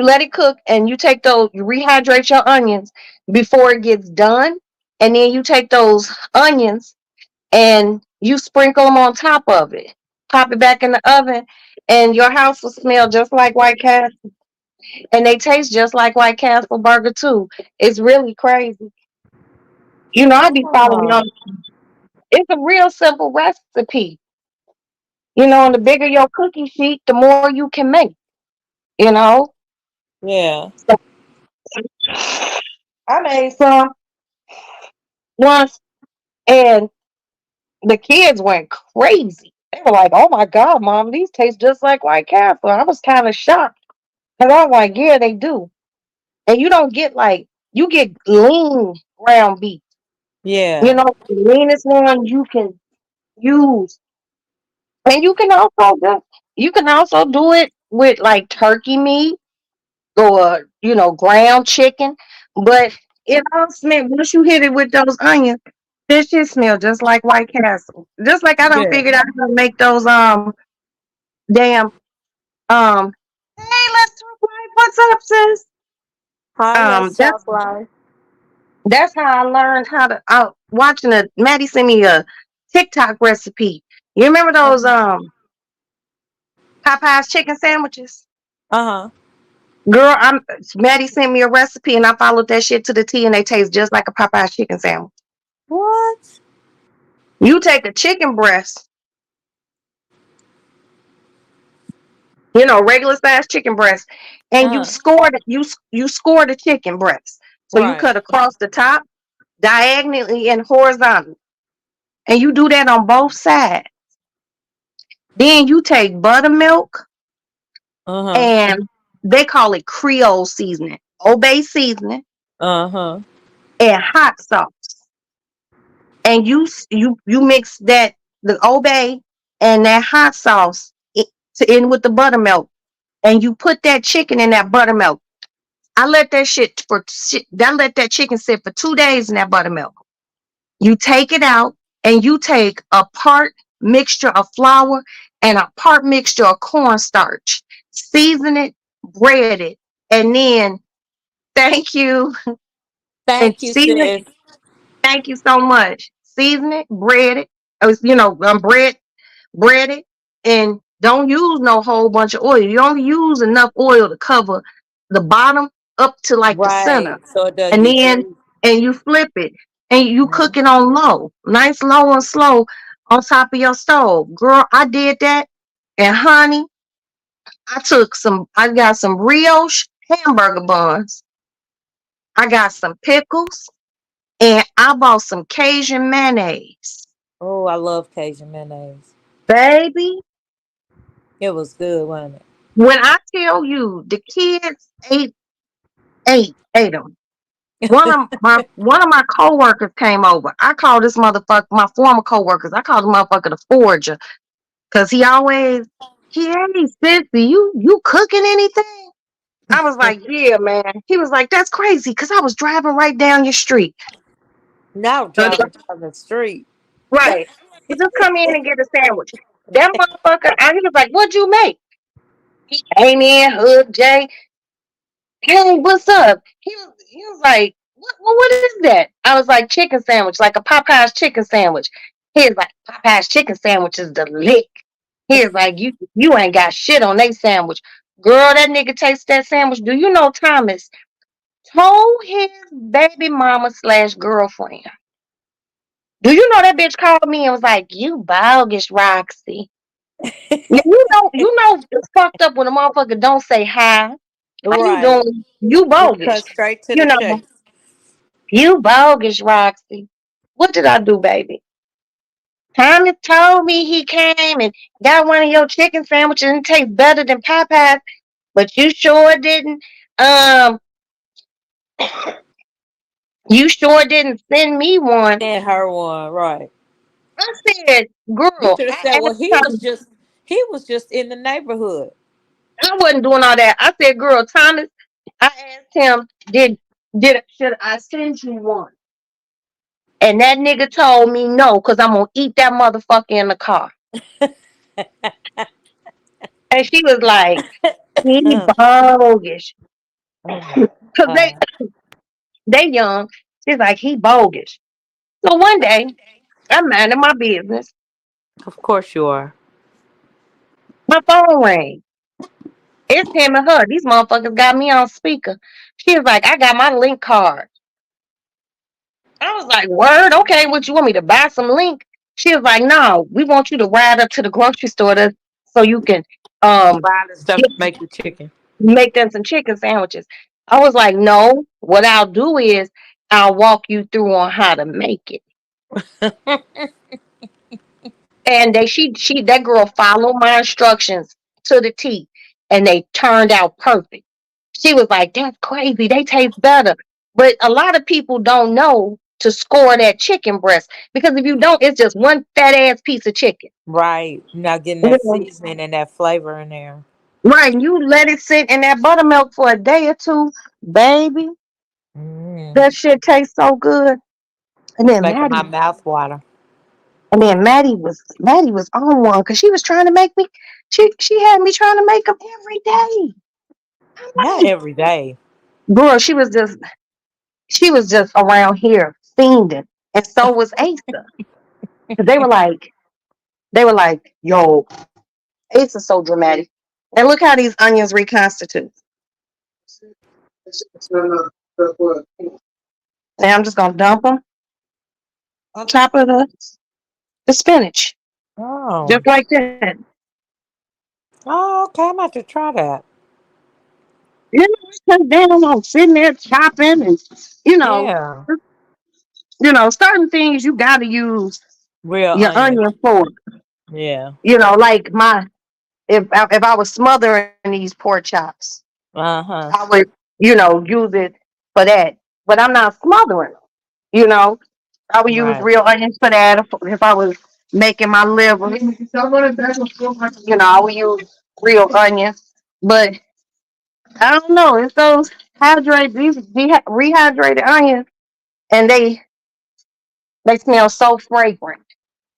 A: let it cook, and you rehydrate your onions before it gets done, and then you take those onions and you sprinkle them on top of it, pop it back in the oven, and your house will smell just like White Castle, and they taste just like White Castle burger too. It's really crazy. I be following
C: Oh,
A: on. It's a real simple recipe. And the bigger your cookie sheet, the more you can make. You know.
C: yeah.
A: So I made some once, and the kids went crazy. They were like, "Oh my God, Mom, these taste just like White Castle." I was kind of shocked because I was like, "Yeah, they do." And you don't get you get lean ground beef.
C: Yeah.
A: The leanest one you can use, and you can also do it with like turkey meat or ground chicken. But it all smell once you hit it with those onions. This shit smell just like White Castle. Just like I done
C: Yeah.
A: figured out how to make those damn hey, let's talk life. What's up, sis?
C: Hi, let's
A: That's
C: talk live.
A: how I learned how to watching Maddie sent me a TikTok recipe. You remember those Popeyes chicken sandwiches?
C: Uh-huh.
A: Girl, Maddie sent me a recipe and I followed that shit to the T, and they taste just like a Popeyes chicken sandwich.
C: What?
A: You take a chicken breast, regular size chicken breast, and
C: Uh-huh.
A: you score the chicken breast. So you
C: Right.
A: cut across the top, diagonally and horizontally, and you do that on both sides. Then you take buttermilk,
C: Uh-huh.
A: and they call it Creole seasoning, Obey seasoning,
C: Uh-huh.
A: and hot sauce, and you mix the Obey and that hot sauce to in with the buttermilk, and you put that chicken in that buttermilk. I let that chicken sit for 2 days in that buttermilk. You take it out, and you take a part mixture of flour and a part mixture of cornstarch. Season it, bread it, and then thank you and
C: Thank you,
A: season it.
C: sis.
A: Thank you so much. Season it, bread it. Bread it, and don't use no whole bunch of oil. You only use enough oil to cover the bottom up to like the center,
C: Right. So it doesn't
A: and
C: get
A: then
C: greasy.
A: you flip it, and you cook
C: Mhm.
A: it on low, nice low and slow on top of your stove. Girl, I did that, and honey, I got some brioche hamburger buns. I got some pickles, and I bought some Cajun mayonnaise.
C: Oh, I love Cajun mayonnaise.
A: Baby,
C: It was good, wasn't it?
A: when I tell you the kids ate them. One of my coworkers came over. I call this motherfucker, my former coworkers, I call the motherfucker the forager. Cause he always, hey, sissy, you cooking anything?
D: I was like, yeah, man. He was like, that's crazy, because I was driving right down your street.
C: Now driving down the street.
D: Right. You just come in and get a sandwich. That motherfucker, and he was like, what'd you make? He came in, hugged Jay. Hey, what's up? He was like, what is that? I was like, chicken sandwich, like a Popeye's chicken sandwich. He was like, Popeye's chicken sandwich is the lick. He was like, you ain't got shit on they sandwich. Girl, that nigga tastes that sandwich. Do you know Thomas told his baby mama slash girlfriend? Do you know that bitch called me and was like, you bogus, Roxy. Now, you know it's fucked up when a motherfucker don't say hi. How you
C: Right.
D: doing? You
C: Just cut
D: bogus.
C: straight to
D: You
C: the
D: know,
C: chase.
D: you bogus, Roxy. What did I do, baby? Thomas told me he came and got one of your chicken sandwiches and it tastes better than Popeyes, but you sure didn't. Um, you sure didn't send me one.
C: And her one, right.
D: I said,
C: You
D: girl,
C: should have
D: I
C: said, well,
D: asked Thomas.
C: he was just in the neighborhood.
D: I wasn't doing all that. I said, girl, Thomas. I asked him, should I send you one? And that nigga told me no, because I'm gonna eat that motherfucker in the car. And she was like, he
C: Oh
D: bogus.
C: my
D: Cause
C: God.
D: they young. She's like, he bogus. So one day, I'm minding my business.
C: Of course you are.
D: My phone rang. It's him and her. These motherfuckers got me on speaker. She was like, I got my link card. I was like, word, okay, what you want me to buy some link? She was like, no, we want you to ride up to the grocery store so you can
C: Buy the stuff
D: get,
C: to make the chicken.
D: make them some chicken sandwiches. I was like, no, what I'll do is I'll walk you through on how to make it. And that girl followed my instructions to the T, and they turned out perfect. She was like, that's crazy. They taste better. But a lot of people don't know to score that chicken breast, because if you don't, it's just one fat ass piece of chicken.
C: Right. Now getting
D: You
C: that
D: know?
C: seasoning and that flavor in there.
D: Right. And you let it sit in that buttermilk for a day or two, baby.
C: Mm.
D: That shit tastes so good. And
C: It's
D: then
C: making my
D: Maddie,
C: mouth water.
D: and then Maddie was on one because she was trying to make me. She had me trying to make them every day. I'm
C: Not
D: like,
C: every day.
D: girl, she was just around here fiending, and so was Asa. 'Cause they were like, yo, Asa's so dramatic. And look how these onions reconstitute. Now I'm just gonna dump them on top of the spinach,
C: Oh.
D: just like that.
C: Oh, okay. I'm about to try that.
D: You know, cut down on sitting there chopping, and you know,
C: Yeah.
D: certain things you gotta use
C: Real
D: your
C: onion.
D: onion for.
C: Yeah.
D: Like if I was smothering these pork chops,
C: Uh-huh.
D: I would, use it for that. But I'm not smothering them. You know, I would use
C: Right.
D: real onions for that. If I was making my liver, I would use real onions. But I don't know. It's those these rehydrated onions, and they smell so fragrant.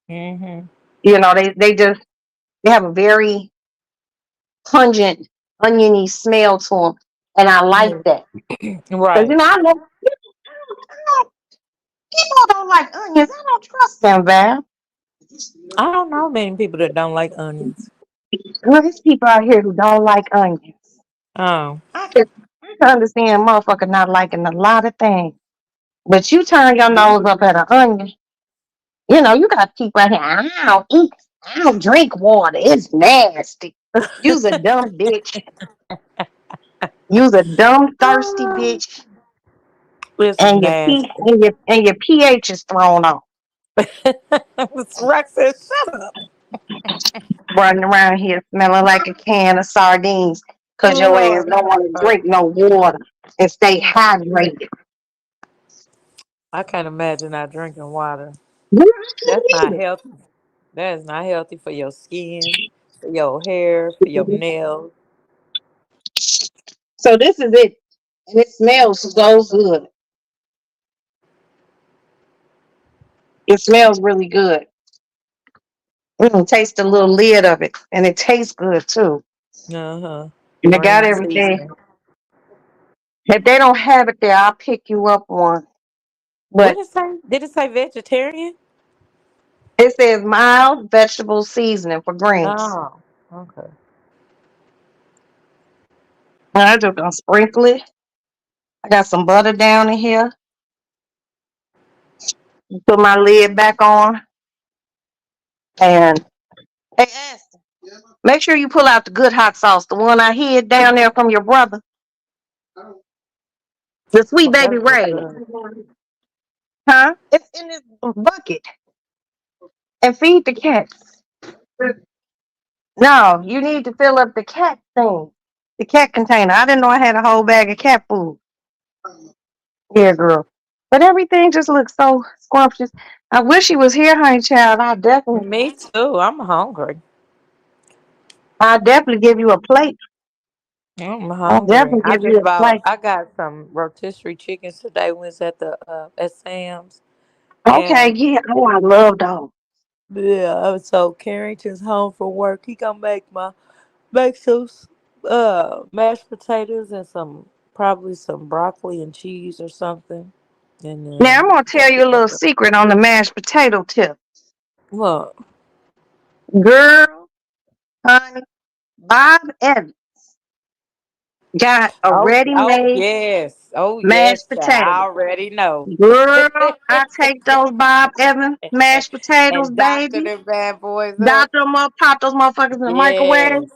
C: Mm-hmm.
D: They have a very pungent, oniony smell to them, and I like that. Because
C: Right.
D: I know people don't like onions. I don't trust them, Val.
C: I don't know many people that don't like onions.
D: Well, there's people out here who don't like onions.
C: Oh.
D: I can understand motherfucker not liking a lot of things. But you turn your nose up at an onion, you got people out here, I don't drink water. It's nasty. You's a dumb bitch. You's a dumb, thirsty bitch.
C: This is
D: And your
C: nasty.
D: pH is thrown off.
C: Rex said, shut up.
D: Running around here smelling like a can of sardines because your ass
C: Lord.
D: don't want to drink no water and stay hydrated.
C: I can't imagine not drinking water.
D: Girl, I
C: That's
D: couldn't
C: not
D: either.
C: healthy. That is not healthy for your skin, for your hair, for your nails.
D: So this is it. And it smells so good. It smells really good. Taste the little lid of it. And it tastes good too.
C: Uh-huh.
D: And they got
C: Green
D: everything.
C: seasoning.
D: If they don't have it there, I'll pick you up one.
C: What
D: But
C: did it say? Did it say vegetarian?
D: it says mild vegetable seasoning for greens.
C: Oh, okay.
D: And I just gonna sprinkle it. I got some butter down in here. Put my lid back on. And hey, Aston,
B: Yeah,
D: make sure you pull out the good hot sauce, the one I hid down there from your brother,
B: I don't.
D: the sweet
C: Oh,
D: baby
C: that looks
D: Ray.
C: good.
D: Huh? It's in this bucket. And feed the cats. No, you need to fill up the cat thing, the cat container. I didn't know I had a whole bag of cat food. Yeah, girl. But everything just looks so scrumptious. I wish he was here, honey child.
C: Me too. I'm hungry.
D: I'll definitely give you a plate.
C: I'm
D: I'll
C: hungry.
D: definitely give you a plate.
C: I got some rotisserie chickens today when it's at the at Sam's.
D: Okay,
C: And
D: yeah. Oh, I love those.
C: yeah, so Carrington's home from work. He gonna make some mashed potatoes and some probably some broccoli and cheese or something. And
D: Now I'm
C: then
D: gonna tell you a little secret on the mashed potato tip.
C: what?
D: Girl, honey, Bob Evans got a
C: Oh
D: ready-made
C: yes. Oh
D: mashed
C: yes, child. I
D: potato.
C: already know.
D: Girl, I take those Bob Evans mashed potatoes,
C: And doctor
D: baby.
C: them bad boys
D: Dot
C: up.
D: them up, pop those motherfuckers in the microwave.
C: Yes.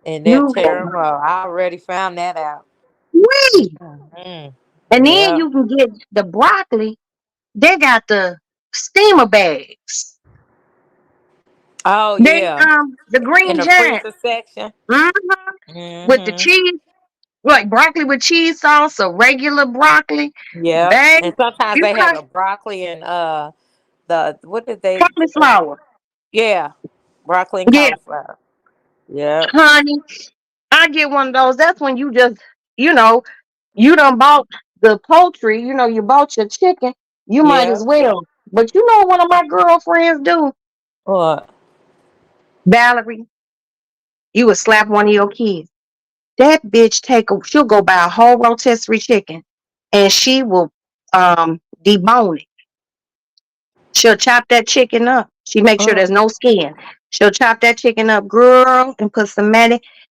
C: And they'll
D: You
C: tear them up. I already found that out.
D: wee.
C: Mm.
D: And then
C: Yeah.
D: you can get the broccoli. They got the steamer bags.
C: Oh
D: They
C: yeah.
D: the
C: In
D: green
C: the
D: giant.
C: freezer section.
D: hmm With the
C: Mm-hmm.
D: cheese, like broccoli with cheese sauce or regular broccoli.
C: Yep.
D: Babe,
C: And sometimes
D: you
C: they have
D: cut
C: a broccoli and the what did they
D: cauliflower.
C: yeah. Broccoli and
D: Yeah,
C: cauliflower. Yep.
D: honey. I get one of those. That's when you just, you know, you done bought the poultry, you bought your chicken, you might as
C: Yep.
D: well. But you know what one of my girlfriends do?
C: What?
D: Valerie, you would slap one of your kids. That bitch she'll go buy a whole rotisserie chicken and she will debone it. She'll chop that chicken up. She makes sure
C: Uh,
D: there's no skin. She'll chop that chicken up, girl, and put some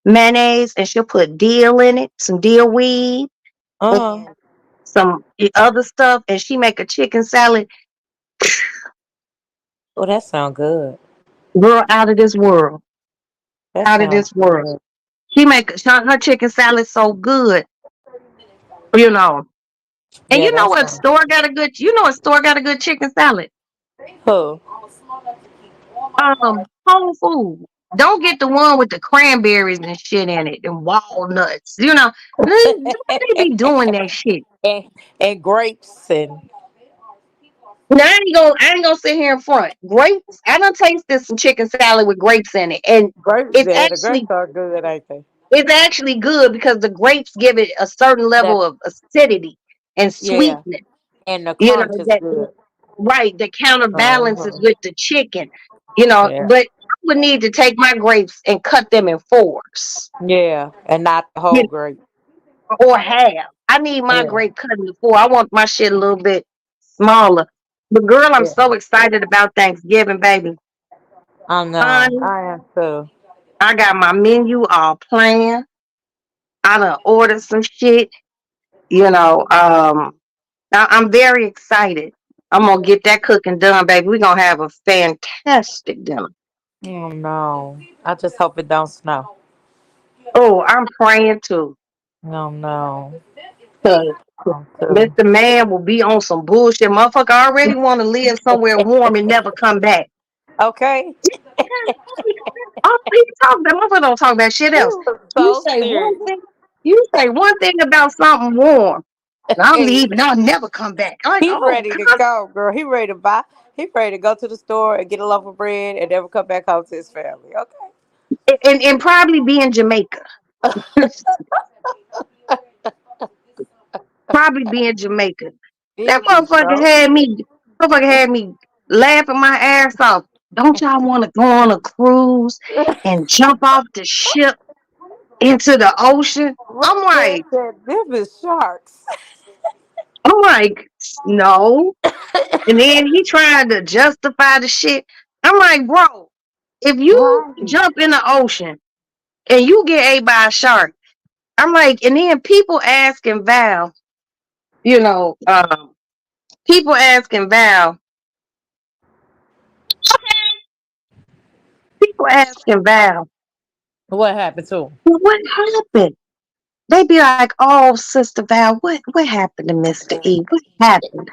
D: mayonnaise, and she'll put dill in it, some dill weed,
C: uh.
D: and some other stuff, and she make a chicken salad,
C: Oh, that sound good.
D: girl, out of this world,
C: That
D: out of
C: sounds
D: this world.
C: good.
D: She make her chicken salad so good, you know. And
C: Yeah, that sounds.
D: you know what store got a good chicken salad?
C: Who?
D: Whole Food. Don't get the one with the cranberries and shit in it and walnuts. What they be doing that shit?
C: and, and grapes and
D: Now I ain't gonna sit here in front. Grapes. I done tasted some chicken salad with grapes in it, and
C: grapes.
D: it's
C: Yeah, the grapes
D: actually
C: are good, ain't they?
D: it's actually good because the grapes give it a certain
C: That
D: level of acidity and
C: yeah,
D: sweetness.
C: and the
D: You know
C: crunch is
D: that
C: good.
D: right that counterbalances
C: Uh-huh.
D: with the chicken.
C: Yeah,
D: But I would need to take my grapes and cut them in fours.
C: yeah, and not the
D: You
C: whole grape.
D: or half. I need my
C: Yeah,
D: grape cut into four. I want my shit a little bit smaller. But girl, I'm
C: yeah.
D: so excited about Thanksgiving, baby.
C: I know.
D: Honey,
C: I am too.
D: I got my menu all planned. I done ordered some shit. I'm very excited. I'm gonna get that cooking done, baby. We're gonna have a fantastic dinner.
C: Oh no. I just hope it don't snow.
D: Oh, I'm praying too.
C: No, no.
D: 'Cause
C: I'm too.
D: Mr. Man will be on some bullshit. Motherfucker already want to live somewhere warm and never come back.
C: Okay.
D: All you talk that motherfucker don't talk about shit else.
C: You are
D: You
C: so
D: say one
C: serious.
D: thing, you say one thing about something warm. And I'll leave and I'll never come back. Like,
C: He
D: oh
C: ready to
D: God.
C: go, girl. He ready to buy. He ready to go to the store and get a loaf of bread and never come back home to his family. Okay.
D: And probably be in Jamaica. Probably be in Jamaica.
C: It
D: That
C: would be so
D: motherfucker had me laughing my ass off. Don't y'all want to go on a cruise and jump off the ship into the ocean?
C: Rick said that them is sharks.
D: I'm like, no. And then he trying to justify the shit. I'm like, bro, if you
C: Right.
D: jump in the ocean and you get ate by a shark, I'm like, and then people asking Val, you know, people asking Val, people asking Val,
C: What happened to him?
D: well, what happened? They be like, oh, Sister Val, what happened to Mr. E? What happened?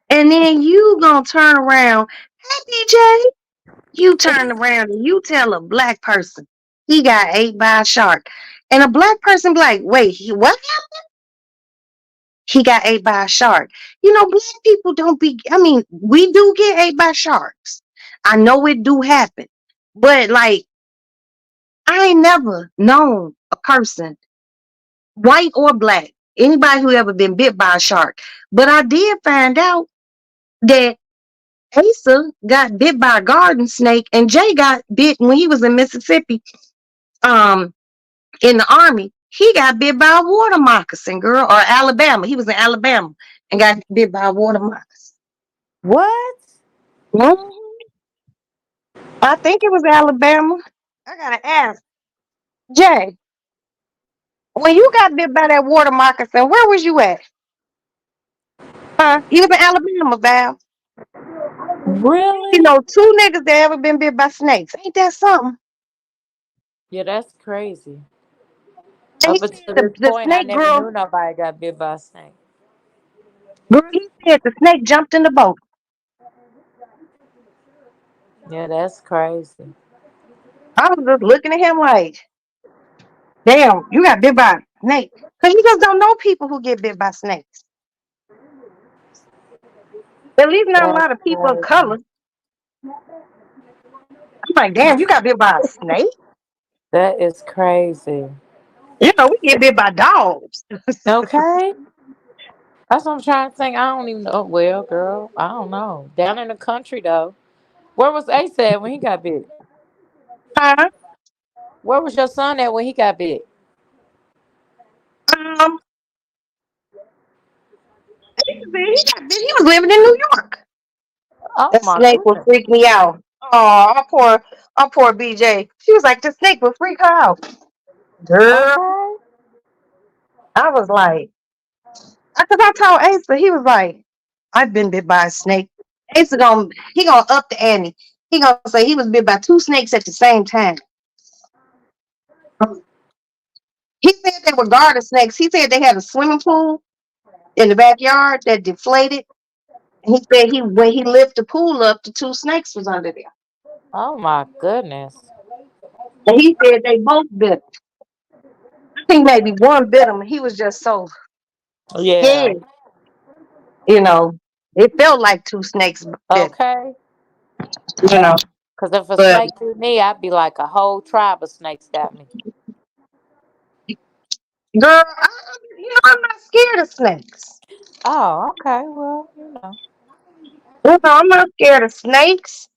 D: And then you gonna turn around, hey DJ, you turn around and you tell a black person he got ate by a shark. And a black person be like, wait, what? He got ate by a shark. You know, black people don't be, I mean, we do get ate by sharks. I know it do happen. But like, I ain't never known a person, white or black, anybody who ever been bit by a shark. But I did find out that Asa got bit by a garden snake and Jay got bit when he was in Mississippi, um, in the army. He got bit by a water moccasin, girl, or Alabama. He was in Alabama and got bit by a water moccasin.
C: What?
D: Mhm. I think it was Alabama. I gotta ask Jay. When you got bit by that water moccasin, where was you at? Huh? You was in Alabama, Val. You
C: Really?
D: know, two niggas that ever been bit by snakes. Ain't that something?
C: Yeah, that's crazy.
D: And he
C: Up
D: said
C: until this
D: the
C: point, I
D: snake
C: never
D: girl,
C: knew nobody got bit by a snake.
D: he said the snake jumped in the boat.
C: Yeah, that's crazy.
D: I was just looking at him like, damn, you got bit by a snake. Because you just don't know people who get bit by snakes. At least not a
C: That's
D: lot of people of
C: crazy.
D: color. I'm like, damn, you got bit by a snake?
C: That is crazy.
D: You know, we get bit by dogs.
C: Okay. That's what I'm trying to think. I don't even know. Well, girl, I don't know. Down in the country, though. Where was Ace at when he got bit?
D: Huh?
C: Where was your son at when he got bit?
D: Um, he was living in New York.
C: Oh,
D: That
C: my
D: snake would
C: goodness.
D: freak me out. Oh, our poor BJ. She was like, the snake would freak her out. Girl,
C: Okay.
D: I was like, because I told Asa, he was like, I've been bit by a snake. Asa he gonna up the ante. He gonna say he was bit by two snakes at the same time. He said they were garter snakes. He said they had a swimming pool in the backyard that deflated. And he said when he lifted the pool up, the two snakes was under there.
C: Oh, my goodness.
D: And he said they both bit him. I think maybe one bit him. He was just so
C: Yeah.
D: scared. You know, it felt like two snakes bit
C: Okay.
D: him, you know.
C: Because if a
D: But
C: snake bit me, I'd be like a whole tribe of snakes got me.
D: girl, I'm not scared of snakes.
C: Oh, okay. Well, you know.
D: You know, I'm not scared of snakes.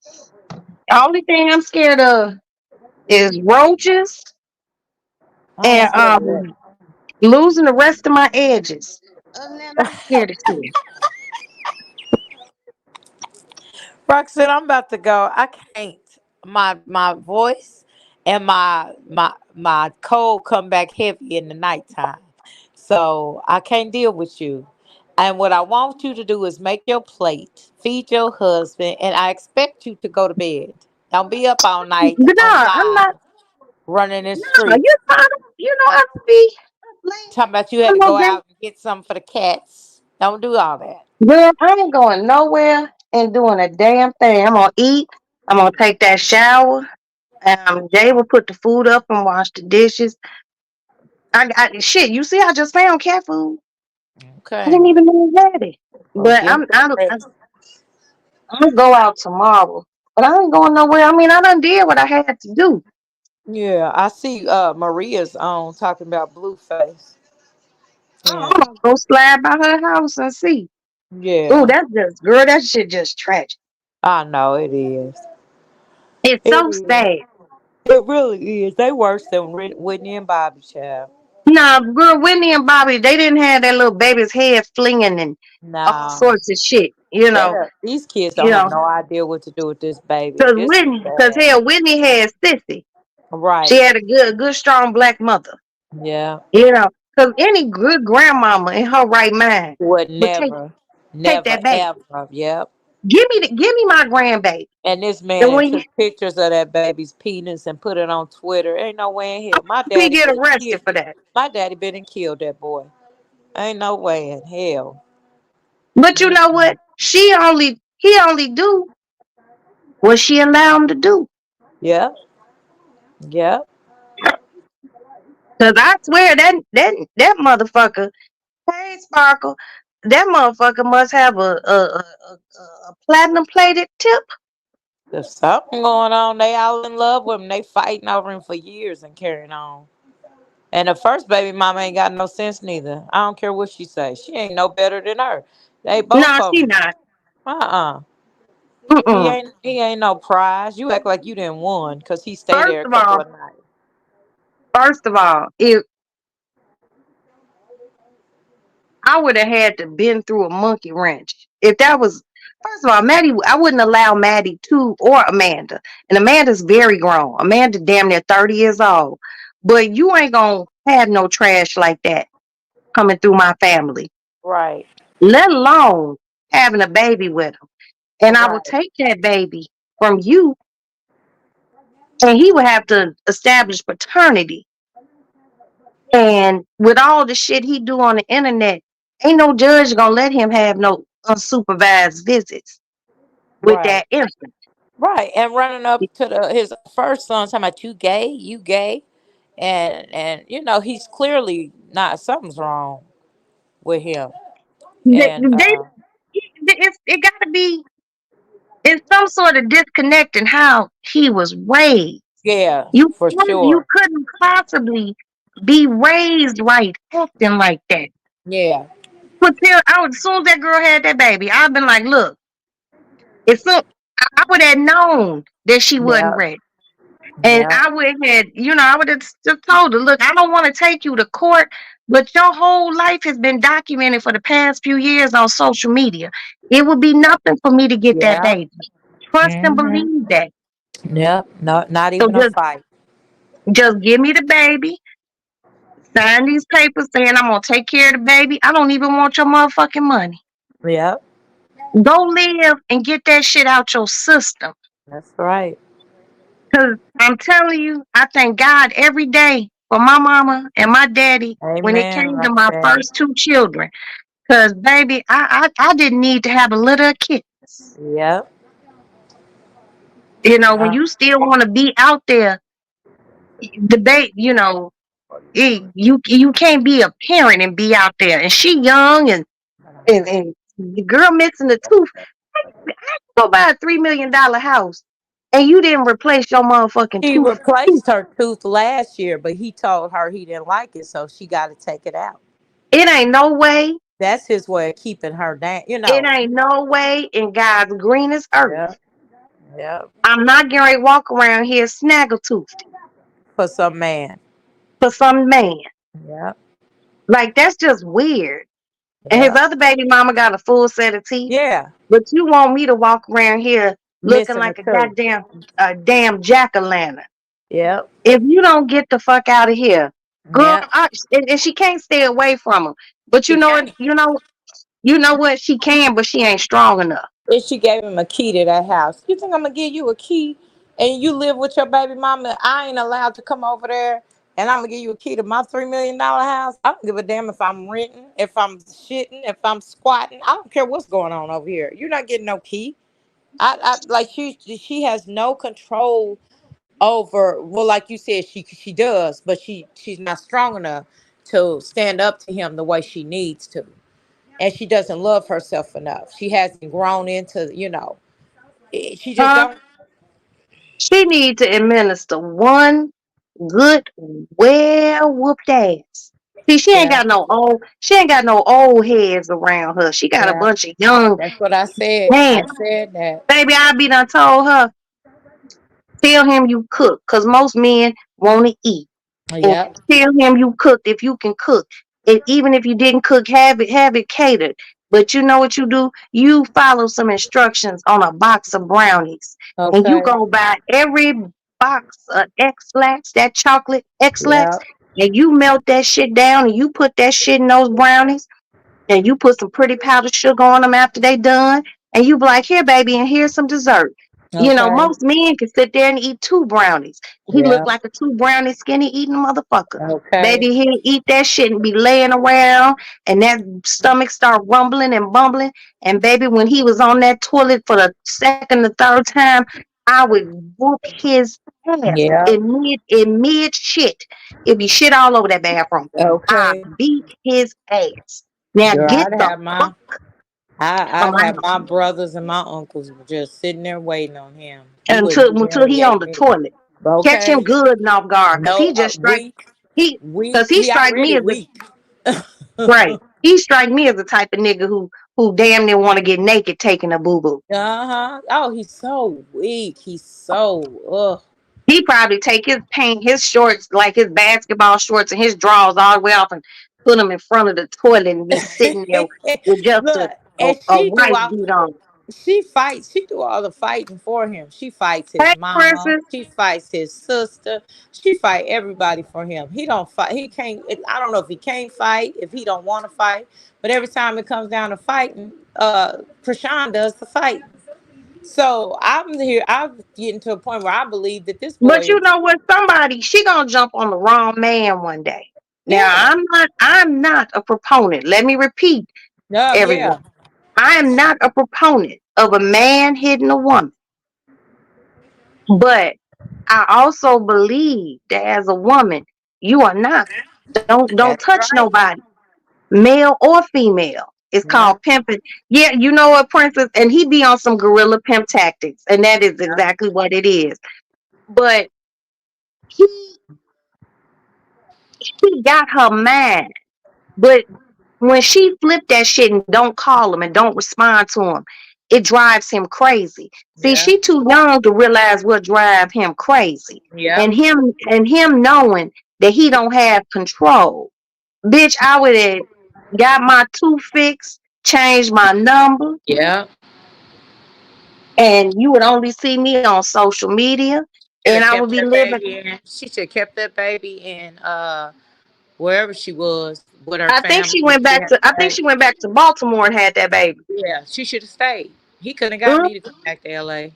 D: The only thing I'm scared of is roaches
C: I ain't
D: and
C: scared of that.
D: losing the rest of my edges. Other than that, I'm scared of shit.
C: Roxanne, I'm about to go. I can't. My voice and my cold come back heavy in the nighttime. So I can't deal with you. And what I want you to do is make your plate, feed your husband, and I expect you to go to bed. Don't be up all night
D: But
C: on
D: nah, I'm
C: live
D: not.
C: running the
D: Nah,
C: streets.
D: you know, I be laying
C: Talking about you had
D: a
C: to
D: little
C: go
D: bit.
C: out and get something for the cats. Don't do all that.
D: Girl, I ain't going nowhere and doing a damn thing. I'm gonna eat. I'm gonna take that shower. Jay will put the food up and wash the dishes. Shit. You see, I just found cat food. I
C: Okay.
D: didn't even know I had it.
C: Well,
D: But
C: get some rest.
D: I'm gonna go out tomorrow. But I ain't going nowhere. I mean, I done did what I had to do.
C: Yeah, I see Maria's on talking about Blueface. Yeah.
D: I'm gonna go slide by her house and see. Oh,
C: Yeah.
D: that's just girl. That shit just tragic.
C: I know it is.
D: It's
C: It
D: so
C: is.
D: sad.
C: It really is. They worse than Whitney and Bobby, child.
D: Nah, girl, Whitney and Bobby, they didn't have that little baby's head flinging and all
C: No.
D: sorts of shit. You know,
C: These kids
D: you
C: don't have
D: know,
C: no idea what to do with this baby.
D: cause
C: This is
D: Whitney, cause
C: sad.
D: hell, Whitney had sissy. She
C: Right.
D: had a good, strong black mother.
C: Yeah.
D: You know, cause any good grandmama in her right mind
C: Would
D: would
C: never,
D: take
C: never,
D: that baby.
C: ever. Yep.
D: Give me my grandbaby.
C: And this
D: And
C: man
D: when you,
C: took pictures of that baby's penis and put it on Twitter. Ain't no way in hell. My
D: we
C: daddy
D: get
C: would have killed.
D: arrested for that.
C: My daddy been and killed that boy. Ain't no way in hell.
D: But you know
C: Mm-mm.
D: what? He only do what she allowed him to do.
C: Yep. Yep.
D: Cause I swear that motherfucker, hey Sparkle, that motherfucker must have a platinum plated tip.
C: There's something going on. They all in love with him. They fighting over him for years and carrying on. And the first baby mama ain't got no sense neither. I don't care what she say. She ain't no better than her. They both
D: No,
C: of
D: she
C: them.
D: not.
C: Uh-uh. He
D: Mm-mm.
C: ain't he ain't no prize. You act like you didn't won because he stay
D: First
C: there a
D: of
C: couple
D: all,
C: of nights.
D: if I would have had to been through a monkey wrench, if that was first of all, Maddie, I wouldn't allow Maddie to or Amanda. And Amanda's very grown. Amanda damn near 30 years old. But you ain't gonna have no trash like that coming through my family,
C: Right.
D: let alone having a baby with him. And I will
C: Right.
D: take that baby from you, and he would have to establish paternity. And with all the shit he do on the internet, ain't no judge gonna let him have no unsupervised visits with
C: Right.
D: that infant.
C: Right. And running up to his first son talking about you gay, you gay. And he's clearly not, something's wrong with him. And
D: It gotta be, it's some sort of disconnect in how he was raised.
C: yeah,
D: You
C: for
D: you
C: sure.
D: couldn't possibly be raised right acting like that.
C: Yeah.
D: But still, as soon as that girl had that baby, I've been like, look, it's so I would have known that she wasn't
C: Yeah.
D: ready. And
C: Yeah.
D: I would have, I would have just told her, look, I don't want to take you to court, but your whole life has been documented for the past few years on social media. It would be nothing for me to get that
C: Yeah.
D: baby. Trust and
C: Hmm.
D: believe that.
C: Yep. No, not
D: So
C: even a fight.
D: just give me the baby, sign these papers saying I'm gonna take care of the baby. I don't even want your motherfucking money.
C: Yep.
D: Go live and get that shit out your system.
C: That's right.
D: Cause I'm telling you, I thank God every day for my mama and my daddy when it
C: Amen,
D: came to my
C: Roxanne.
D: first two children. Cause baby, I didn't need to have a little kid.
C: Yep.
D: When
C: Yeah.
D: you still want to be out there, debate, you can't be a parent and be out there. And she young and the girl missing the tooth. Go buy a $3 million house and you didn't replace your motherfucking
C: She
D: tooth.
C: replaced her tooth last year, but he told her he didn't like it, so she got to take it out.
D: It ain't no way.
C: That's his way of keeping her down.
D: It ain't no way in God's greenest earth.
C: Yeah. Yeah.
D: I'm not getting ready to walk around here snaggletooth
C: For some man.
D: for some man.
C: Yeah.
D: Like that's just weird. And his
C: Yeah.
D: other baby mama got a full set of teeth.
C: Yeah.
D: But you want me to walk around here looking
C: Missing a
D: like a
C: tooth.
D: damn jack-o'-lantern.
C: Yeah.
D: If you don't get the fuck out of here, girl,
C: Yeah.
D: and she can't stay away from him. But
C: She can't.
D: you know what? She can, but she ain't strong enough.
C: And she gave him a key to that house. You think I'm gonna give you a key and you live with your baby mama? I ain't allowed to come over there and I'm gonna give you a key to my $3 million house. I don't give a damn if I'm renting, if I'm shitting, if I'm squatting. I don't care what's going on over here. You're not getting no key. I like she has no control over, well, like you said, she does, but she's not strong enough to stand up to him the way she needs to. And she doesn't love herself enough. She hasn't grown into, she just
D: Huh?
C: don't.
D: She need to administer one good, well whooped ass.
A: See,
C: Yeah,
A: she ain't got no old heads around her. She got a
C: yeah.
A: bunch of young
C: That's what I said. I
A: man.
C: said that.
A: Baby, I be done told her, tell him you cook, cause most men want to eat. And
C: Yep.
A: tell him you cooked if you can cook. And even if you didn't cook, have it catered. But you know what you do? You follow some instructions on a box of brownies. And you
C: Okay.
A: go buy every box of X-Lax, that chocolate X-Lax,
C: Yep.
A: and you melt that shit down and you put that shit in those brownies and you put some pretty powdered sugar on them after they done, and you be like, here, baby, and here's some dessert. You know,
C: Okay.
A: most men can sit there and eat two brownies. He looked
C: Yep.
A: like a two brownie skinny eating motherfucker.
C: Okay.
A: Baby, he'll eat that shit and be laying around, and that stomach start rumbling and bumbling. And baby, when he was on that toilet for the second or third time, I would whoop his ass
C: Yep.
A: in mid shit. It'd be shit all over that bathroom. I
C: Okay.
A: beat his ass. Now
C: Girl,
A: get the fuck from
C: I'd
A: my
C: have my brothers and my uncles just sitting there waiting on him. He wouldn't do
A: until
C: none of
A: he
C: that
A: on the
C: yet.
A: toilet. Catch him
C: Okay.
A: good and off guard, cause
C: No,
A: he just strike
C: weak,
A: he
C: weak.
A: cause he
C: He
A: strike me
C: already
A: as the
C: weak.
A: right. He strike me as the type of nigga who damn near want to get naked taking a boo boo.
C: Uh-huh. Oh, he's so weak. He's so ugh.
A: He probably take his shorts, like his basketball shorts and his drawers all the way off and put them in front of the toilet and be sitting there with just
C: Look, and
A: a
C: she do
A: white
C: all
A: beat on.
C: she fights. She do all the fighting for him. She fights his
A: Hey,
C: mama.
A: princess.
C: She fights his sister. She fight everybody for him. He don't fight. He can't. I don't know if he can't fight. If he don't want to fight. But every time it comes down to fighting, Krishan does the fight. So I'm here. I'm getting to a point where I believe that this
A: But
C: boy
A: you
C: is.
A: know what? She gonna jump on the wrong man one day. Now
C: Yeah.
A: I'm not a proponent. Let me repeat,
C: No.
A: everyone.
C: Yeah.
A: I am not a proponent of a man hitting a woman. But I also believe that as a woman, you are not. Don't
C: That's
A: touch
C: right.
A: nobody, male or female. It's
C: Yeah.
A: called pimping. Yeah, you know what, princess? And he be on some gorilla pimp tactics, and that is
C: Yeah.
A: exactly what it is. But he he got her mad. But when she flipped that shit and don't call him and don't respond to him, it drives him crazy. See,
C: Yeah.
A: she too young to realize what drive him crazy.
C: Yep.
A: And him knowing that he don't have control. Bitch, I would have got my tooth fixed, changed my number,
C: Yep.
A: and you would only see me on social media.
C: Should
A: And
C: have
A: I would
C: kept
A: be
C: that
A: living.
C: baby in. She should have kept that baby in wherever she was with her
A: I think
C: family.
A: she
C: She
A: went back
C: had
A: to
C: to
A: I think
C: stay.
A: she went back to Baltimore and had that baby.
C: Yeah, she should have stayed. He couldn't have got
A: Mhm.
C: me to come back to LA.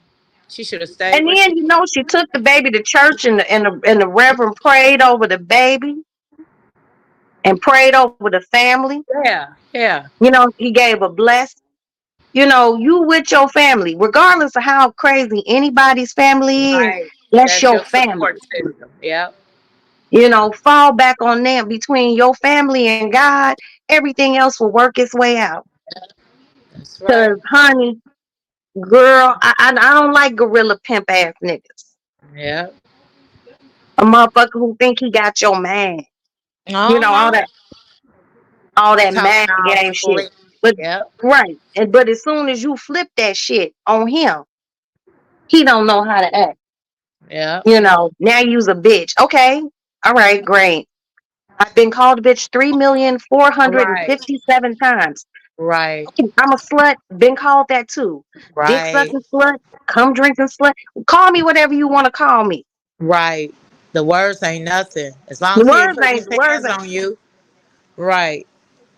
C: She should have stayed
A: And
C: where
A: then
C: she
A: she took the baby to church and the reverend prayed over the baby and prayed over the family.
C: Yeah, yeah.
A: He gave a blessing. You with your family, regardless of how crazy anybody's family is,
C: Right.
A: that's
C: That's
A: your
C: your
A: family.
C: support system. Yep.
A: Fall back on them between your family and God. Everything else will work its way out.
C: That's right.
A: Cause honey, girl, I don't like gorilla pimp ass niggas.
C: Yep.
A: A motherfucker who think he got your man. All
C: Uh-huh.
A: that
C: Talking
A: man
C: all
A: game shit.
C: slick.
A: But
C: Yep.
A: right. But as soon as you flip that shit on him, he don't know how to act.
C: Yep.
A: Now you's a bitch. Okay. All right, great. I've been called a bitch 3,457,000
C: Right.
A: times.
C: Right.
A: Okay, I'm a slut. Been called that too. Dick
C: Right.
A: sucking slut. Come drinking slut. Call me whatever you want to call me.
C: Right. The words ain't nothing. As long
A: The
C: as he ain't
A: words
C: putting
A: ain't
C: his
A: the words
C: hands
A: ain't.
C: on you. Right.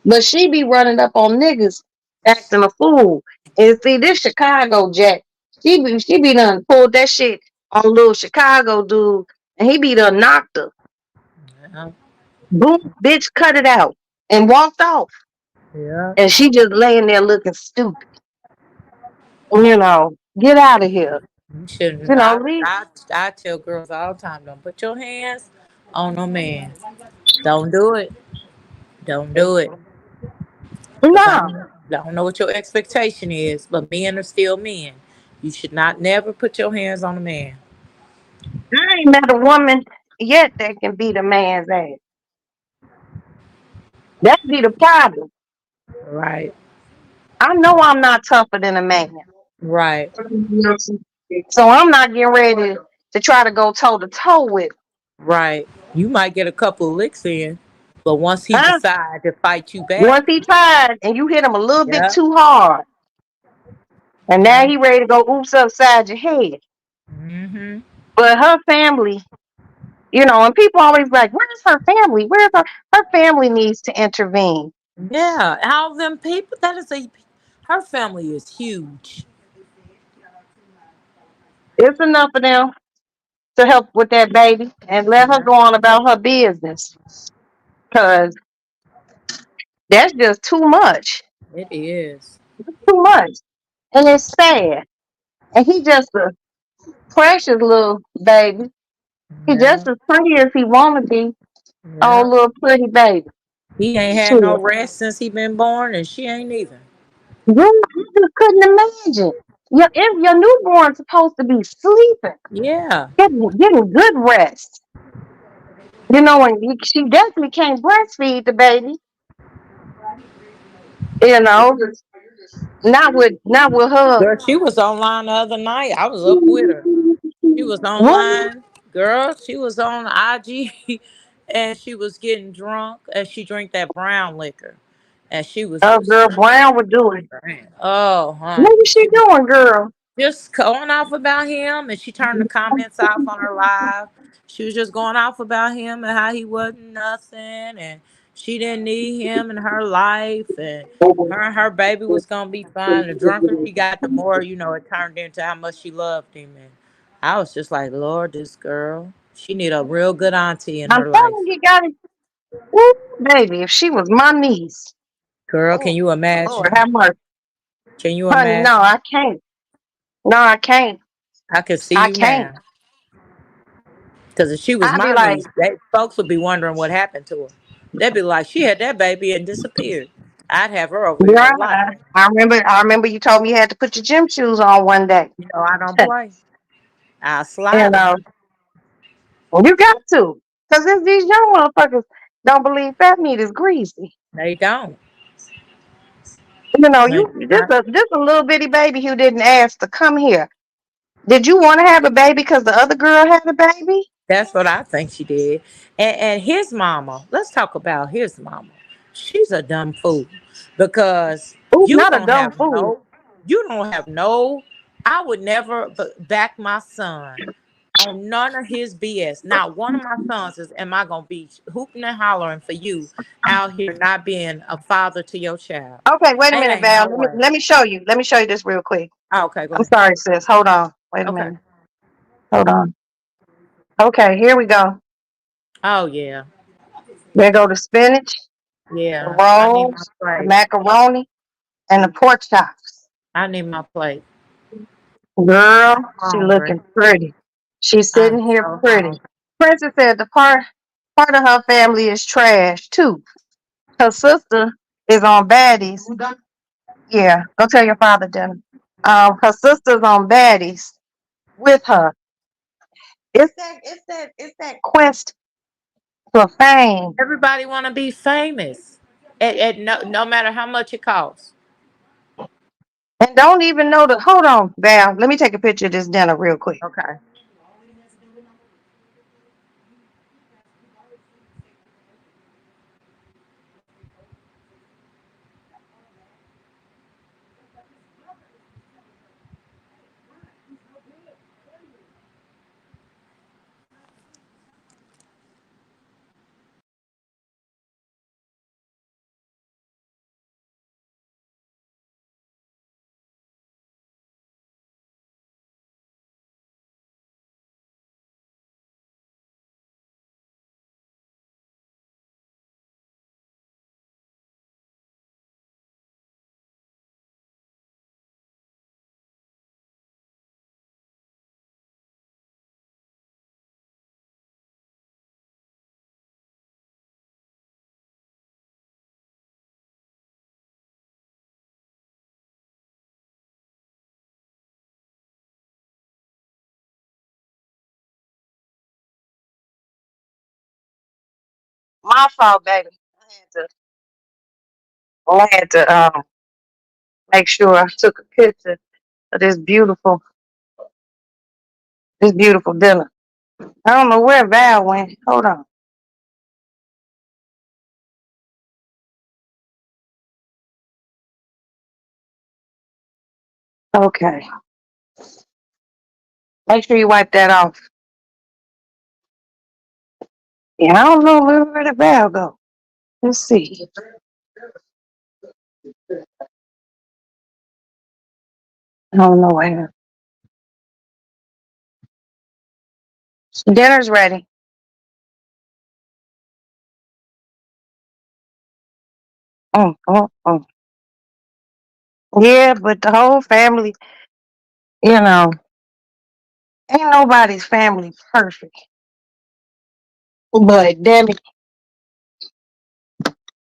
A: But she be running up on niggas acting a fool. And see, this Chicago Jack, she be done pulled that shit on little Chicago dude, and he be done knocked her.
C: Yeah.
A: Boom, bitch, cut it out and walked off.
C: Yeah.
A: And she just laying there looking stupid. Get out of here.
C: You shouldn't.
A: Leave.
C: I tell girls all the time, don't put your hands on no man. Don't do it. Don't do it. Cause
A: No,
C: I don't know what your expectation is, but men are still men. You should not never put your hands on a man.
A: I ain't met a woman yet that can beat a man's ass.
D: That be the problem.
C: Right.
D: I know I'm not tougher than a man.
C: Right.
D: So I'm not getting ready to try to go toe to toe with him.
C: Right. You might get a couple licks in, but once he
D: Huh?
C: decide to fight you back,
D: Once he tried and you hit him a little bit
C: yeah,
D: too hard, and now
C: yeah.
D: he ready to go oops upside your head.
C: Mhm.
D: But her family, and people always like, where's her family? Where's her family needs to intervene.
C: Yeah. All them people. That is a. Her family is huge.
D: It's enough of them to help with that baby and let her
C: Yeah.
D: go on about her business. Cause that's just too much.
C: It is.
D: Too much. And it's sad. And he just a precious little baby. He just
C: Yeah.
D: as pretty as he wanna be. Oh,
C: Yeah.
D: little pretty baby.
C: He ain't had no
D: Sure.
C: rest since he been born, and she ain't either.
D: Girl, I just couldn't imagine. If your newborn's supposed to be sleeping,
C: Yeah.
D: getting good rest. And she definitely can't breastfeed the baby. You know, not with her.
C: Girl, she was online the other night. I was up with her. She was
D: What?
C: online, girl. She was on IG, and she was getting drunk, and she drank that brown liquor, and she was
D: Oh,
C: just
D: girl, Brown would do it.
C: man. Oh,
D: What
C: honey,
D: is she
C: she was
D: doing, girl?
C: just going off about him, and she turned the comments off on her live. She was just going off about him and how he wasn't nothing, and she didn't need him in her life, and her baby was gonna be fine. The drunker she got, the more it turned into how much she loved him, and I was just like, Lord, this girl, she need a real good auntie in
D: I'm
C: her life.
D: telling you, got it. Woo, baby, if she was my niece,
C: Girl, can
D: oh,
C: you
D: Lord,
C: imagine?
D: have mercy.
C: Can you
D: Honey, no,
C: imagine?
D: I can't. No, I can't.
C: I can see
D: I
C: you
D: can't.
C: now. Because if she was
D: I'd be
C: my
D: like,
C: niece, folks would be wondering what happened to her. They'd be like, she had that baby and disappeared. I'd have her over here
D: yeah,
C: a lot.
D: I remember you told me you had to put your gym shoes on one day.
C: I don't play. I'll
D: You
C: slide them.
D: know, you got to. Because if these young motherfuckers don't believe fat meat is greasy.
C: They don't. They
D: You
C: do
D: this
C: not.
D: a this a little bitty baby who didn't ask to come here. Did you want to have a baby because the other girl had a baby?
C: That's what I think she did. And his mama, let's talk about his mama. She's a dumb fool because
D: Ooh, not a dumb fool.
C: you don't have no, I would never back my son on none of his BS. Not one of my sons am I gonna be hooping and hollering for you out here not being a father to your child.
D: Okay, wait a
C: It
D: minute,
C: ain't
D: Val.
C: no
D: Let me
C: way.
D: let me show you. Let me show you this real quick.
C: Oh, okay, go
D: I'm
C: ahead.
D: sorry, sis. Hold on. Wait a
C: Okay.
D: minute. Hold on. Okay, here we go.
C: Oh yeah.
D: There go the spinach, the
C: Yeah. I need my
D: rolls, the
C: plate.
D: macaroni, and the pork chops.
C: I need my plate.
D: Girl,
C: I'm
D: she
C: hungry.
D: looking pretty. She's
C: I'm
D: sitting here
C: so
D: pretty.
C: hungry.
D: Princess said the part of her family is trash too. Her sister is on baddies. Yeah, go tell your father, Jenna. Her sister's on baddies with her. It's that quest for fame.
C: Everybody want to be famous. At no matter how much it costs.
D: And don't even know the hold on, Val. Let me take a picture of this dinner real quick.
C: Okay.
D: My fault, baby.
A: I had to make sure I took a picture of this beautiful dinner. I don't know where Val went. Hold on. Okay. Make sure you wipe that off. Yeah, I don't know where the Val go. Let's see. I don't know where. Dinner's ready. Mm, mm, mm. Yeah, but the whole family, you know, ain't nobody's family perfect. But damn it,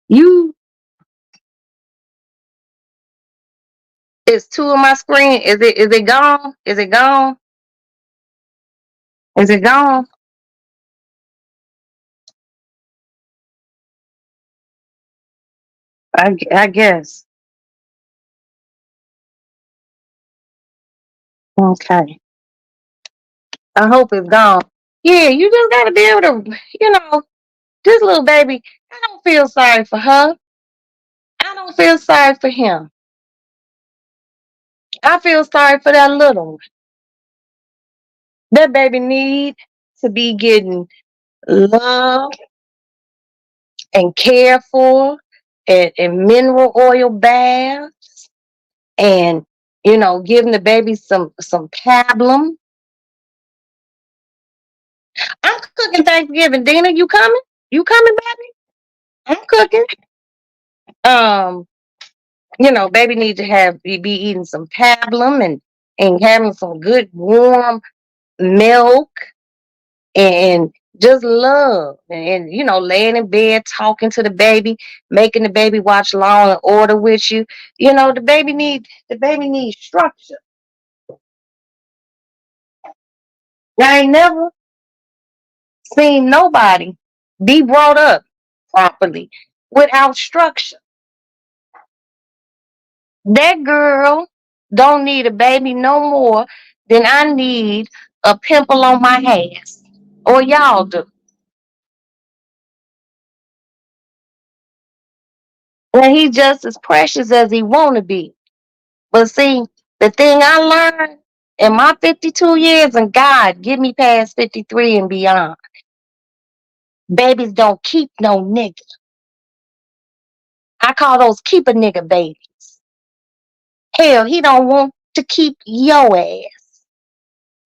A: you it's two on my screen. Is it gone? Is it gone? Is it gone? I guess. Okay. I hope it's gone. Yeah, you just gotta be able to, this little baby, I don't feel sorry for her. I don't feel sorry for him. I feel sorry for that little one. That baby need to be getting love and cared for and mineral oil baths and giving the baby some pablum. I'm cooking Thanksgiving dinner. You coming? You coming, baby? I'm cooking. Um, baby needs to be eating some pablum and having some good warm milk and just love and laying in bed talking to the baby, making the baby watch Law and Order with you. The baby needs structure. I ain't never seen nobody be brought up properly without structure. That girl don't need a baby no more than I need a pimple on my ass. Or y'all do. And he's just as precious as he wanna be. But see, the thing I learned in my 52 years, and God give me past 53 and beyond, babies don't keep no nigga. I call those keep a nigga babies. Hell, he don't want to keep your ass,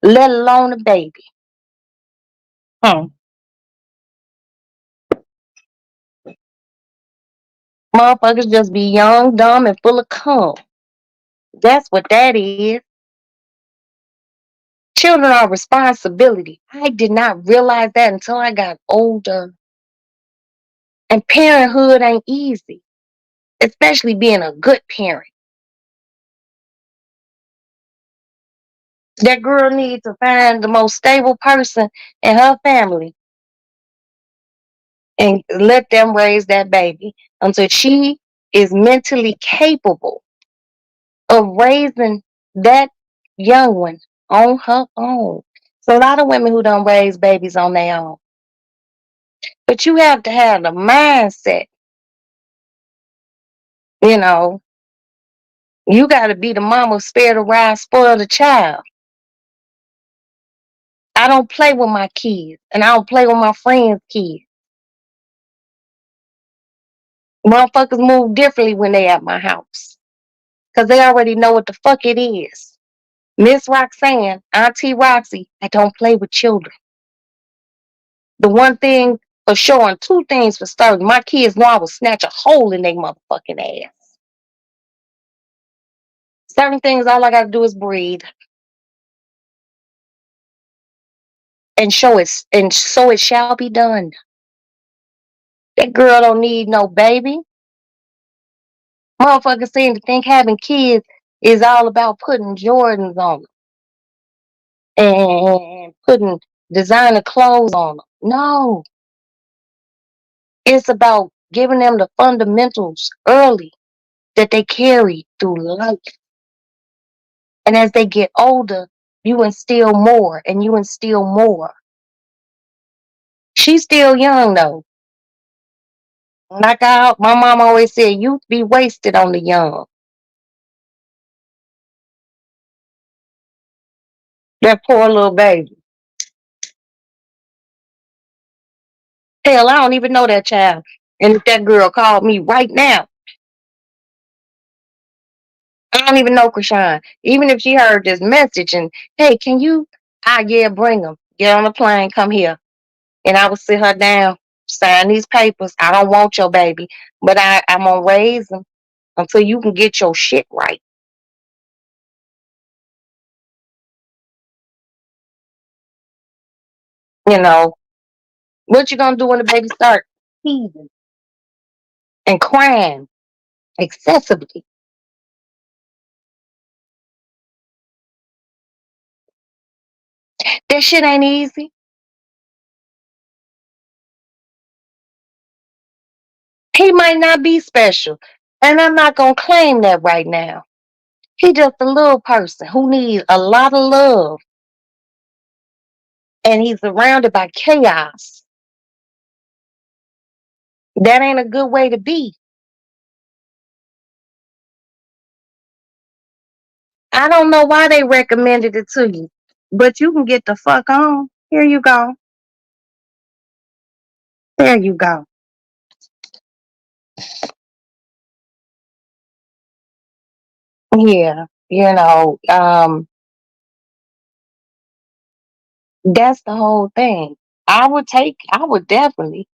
A: let alone a baby. Hmm. Motherfuckers just be young, dumb, and full of cum. That's what that is. Children are a responsibility. I did not realize that until I got older. And parenthood ain't easy, especially being a good parent. That girl needs to find the most stable person in her family and let them raise that baby until she is mentally capable of raising that young one on her own. So a lot of women who don't raise babies on their own. But you have to have the mindset, you know, you got to be the mama, spare the ride, spoil the child. I don't play with my kids and I don't play with my friends' kids. Motherfuckers move differently when they at my house because they already know what the fuck it is. Miss Roxanne, Auntie Roxy, I don't play with children. The one thing for sure and two things for certain, my kids know I will snatch a hole in their motherfucking ass. Certain things, all I got to do is breathe and show it, and so it shall be done. That girl don't need no baby. Motherfuckers seem to think having kids is all about putting Jordans on them and putting designer clothes on them. No, it's about giving them the fundamentals early.
D: that they carry through life. And as they get older, you instill more and you instill more. She's still young though. Like my mom always said, youth be wasted on the young. That poor little baby. Hell, I don't even know that child. And if that girl called me right now, I don't even know Krishan. Even if she heard this message and, hey, can you? Yeah, bring them. Get on the plane, come here. And I would sit her down, sign these papers. I don't want your baby, but I'm going to raise them until you can get your shit right. You know, what you going to do when the baby start teasing and crying excessively? That shit ain't easy. He might not be special. And I'm not going to claim that right now. He just a little person who needs a lot of love. And he's surrounded by chaos. That ain't a good way to be. I don't know why they recommended it to you, but you can get the fuck on. Here you go. There you go. Yeah, that's the whole thing. I would definitely,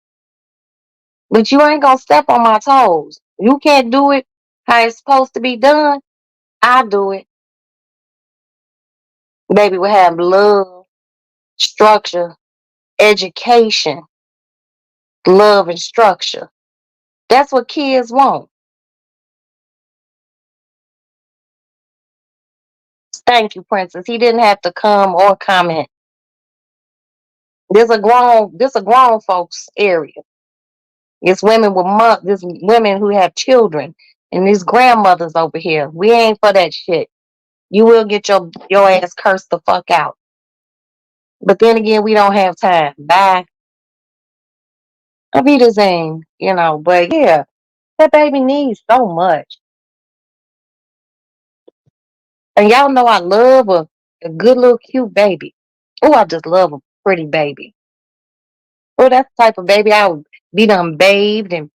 D: but you ain't gonna step on my toes. You can't do it how it's supposed to be done. I do it. Baby will have love, structure, education, love and structure. That's what kids want. Thank you, Princess. He didn't have to come or comment. This a grown folks area. It's women with this women who have children and these grandmothers over here. We ain't for that shit. You will get your ass cursed the fuck out. But then again, we don't have time. Bye. I'll be the same, but yeah, that baby needs so much. And y'all know I love a good little cute baby. Oh, I just love a pretty baby. Oh, that's the type of baby I would be done bathed and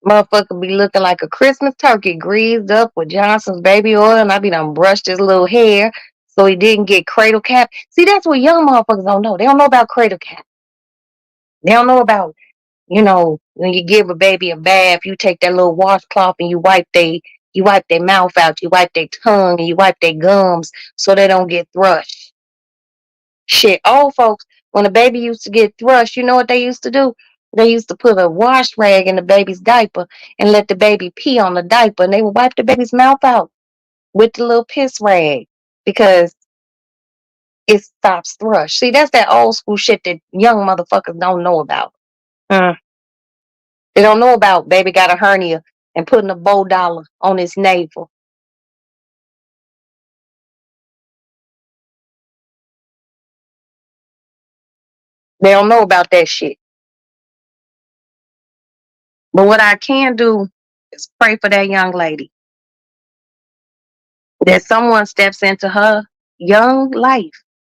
D: motherfucker be looking like a Christmas turkey greased up with Johnson's baby oil, and I be done brushed his little hair so he didn't get cradle cap. See, that's what young motherfuckers don't know. They don't know about cradle cap. They don't know about, when you give a baby a bath, you take that little washcloth and you wipe their mouth out, you wipe their tongue, and you wipe their gums so they don't get thrush. Shit, old folks, when a baby used to get thrush, you know what they used to do? They used to put a wash rag in the baby's diaper and let the baby pee on the diaper, and they would wipe the baby's mouth out with the little piss rag because it stops thrush. See, that's that old school shit that young motherfuckers don't know about. Mm. They don't know about baby got a hernia and putting a bow dollar on his navel. They don't know about that shit. But what I can do is pray for that young lady. That someone steps into her young life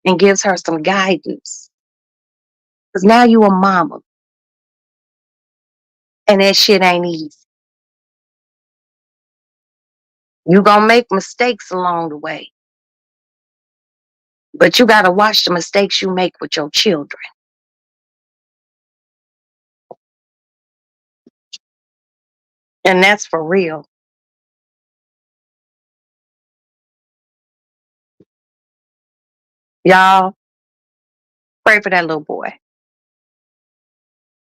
D: and gives her some guidance. Because now you a mama. And that shit ain't easy. You gonna make mistakes along the way. But you gotta watch the mistakes you make with your children. And that's for real. Y'all pray for that little boy.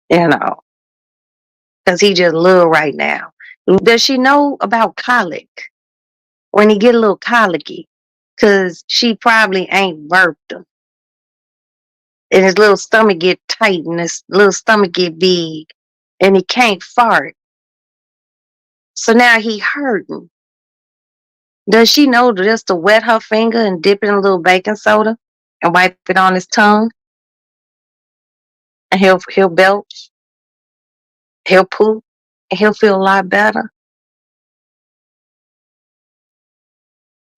D: Because he just little right now. Does she know about colic? When he get a little colicky? Because she probably ain't birthed him. And his little stomach get tight and his little stomach get big. And he can't fart. So now he hurting. Does she know just to wet her finger and dip it in a little baking soda and wipe it on his tongue and he'll belch, he'll poop, and he'll feel a lot better?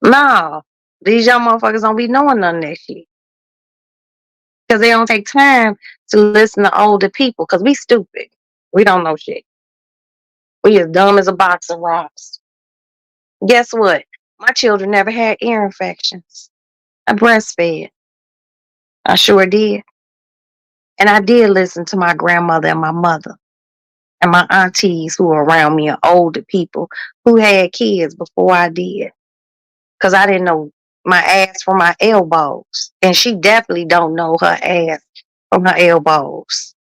D: No, these young motherfuckers don't be knowing none of that shit because they don't take time to listen to older people because we stupid. We don't know shit. We as dumb as a box of rocks. Guess what? My children never had ear infections. I breastfed. I sure did. And I did listen to my grandmother and my mother and my aunties who were around me and older people who had kids before I did. Because I didn't know my ass from my elbows. And she definitely don't know her ass from her elbows.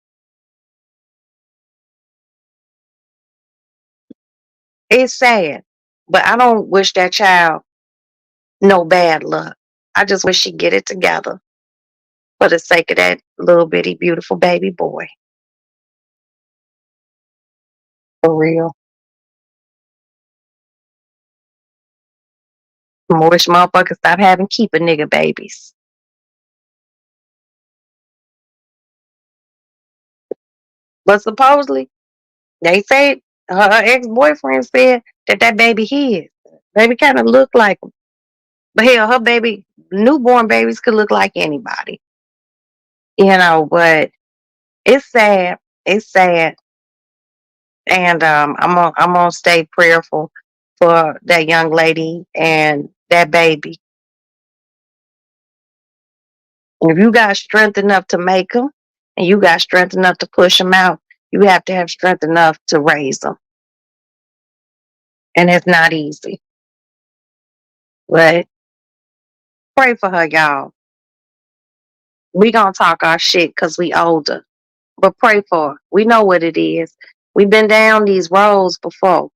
D: It's sad. But I don't wish that child no bad luck. I just wish she'd get it together for the sake of that little bitty beautiful baby boy. For real. I wish motherfuckers stop having keeper nigga babies. But supposedly, they say her ex-boyfriend said that baby his. Baby kind of looked like him. But hell, her baby, newborn babies could look like anybody. But it's sad. It's sad. And I'm gonna stay prayerful for that young lady and that baby. If you got strength enough to make them, and you got strength enough to push them out, you have to have strength enough to raise them. And it's not easy. But pray for her, y'all. We gonna talk our shit because we older. But pray for her. We know what it is. We've been down these roads before,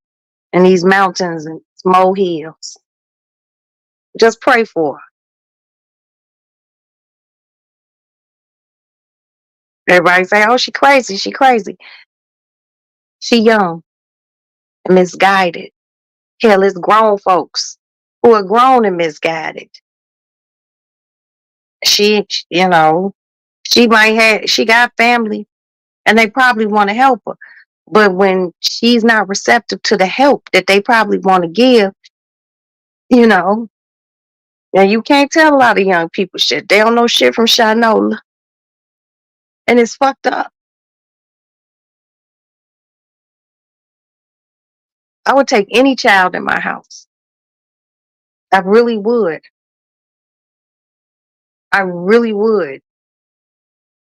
D: and these mountains and molehills. Just pray for her. Everybody say, oh, she crazy, she crazy. She young and misguided. Hell, it's grown folks who are grown and misguided. She, she got family and they probably want to help her. But when she's not receptive to the help that they probably want to give, and you can't tell a lot of young people shit. They don't know shit from Shinola. And it's fucked up. I would take any child in my house. I really would. I really would.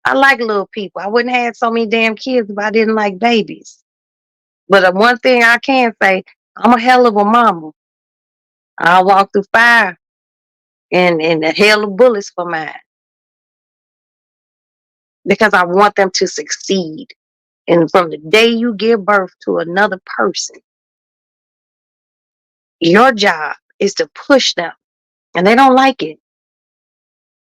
D: I like little people. I wouldn't have so many damn kids if I didn't like babies. But the one thing I can say, I'm a hell of a mama. I'll walk through fire and a hell of bullets for mine. Because I want them to succeed. And from the day you give birth to another person, your job is to push them. And they don't like it.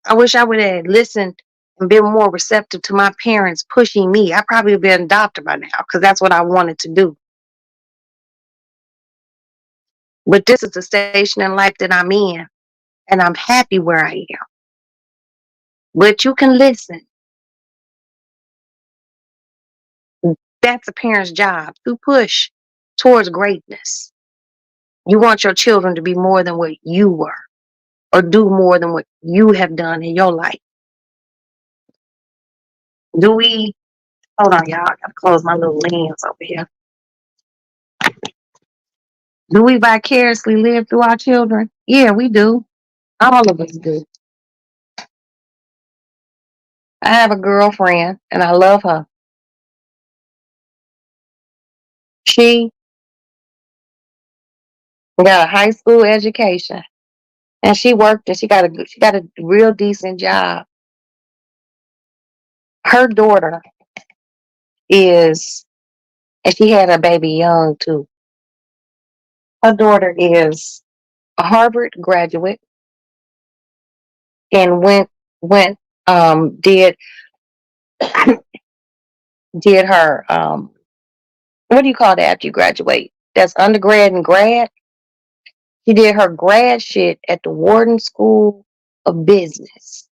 D: I wish I would have listened and been more receptive to my parents pushing me. I probably would have been adopted by now because that's what I wanted to do. But this is the station in life that I'm in, and I'm happy where I am. But you can listen. That's a parent's job to push towards greatness. You want your children to be more than what you were or do more than what you have done in your life. Do we, hold on, y'all, I gotta close my little lens over here. Do we vicariously live through our children? Yeah, we do. All of us do. I have a girlfriend and I love her. She got a high school education and she worked and she got a real decent job. Her daughter is, and she had a baby young too. Her daughter is a Harvard graduate and did did her what do you call that after you graduate? that's undergrad and grad. She did her grad shit at the Wharton School of Business.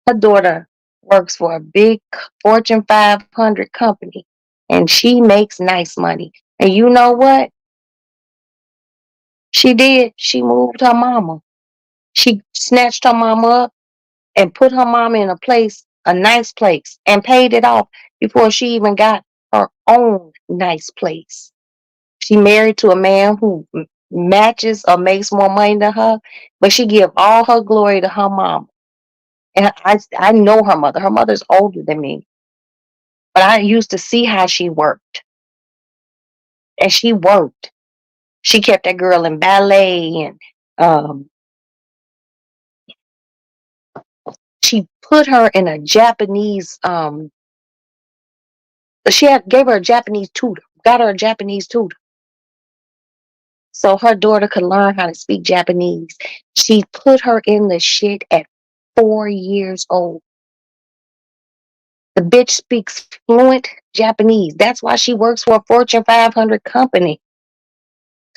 D: Her daughter works for a big Fortune 500 company, and she makes nice money. And you know what she did? She moved her mama. She snatched her mama up and put her mama in a nice place, and paid it off before she even got her own nice place. She married to a man who matches or makes more money than her, but she give all her glory to her mom. And I know her mother. Her mother's older than me, but I used to see how she worked, and she worked. She kept that girl in ballet, and um, she put her in a Japanese. Gave her a Japanese tutor. Got her a Japanese tutor so her daughter could learn how to speak Japanese. She put her in the shit at 4 years old. The bitch speaks fluent Japanese. That's why she works for a Fortune 500 company.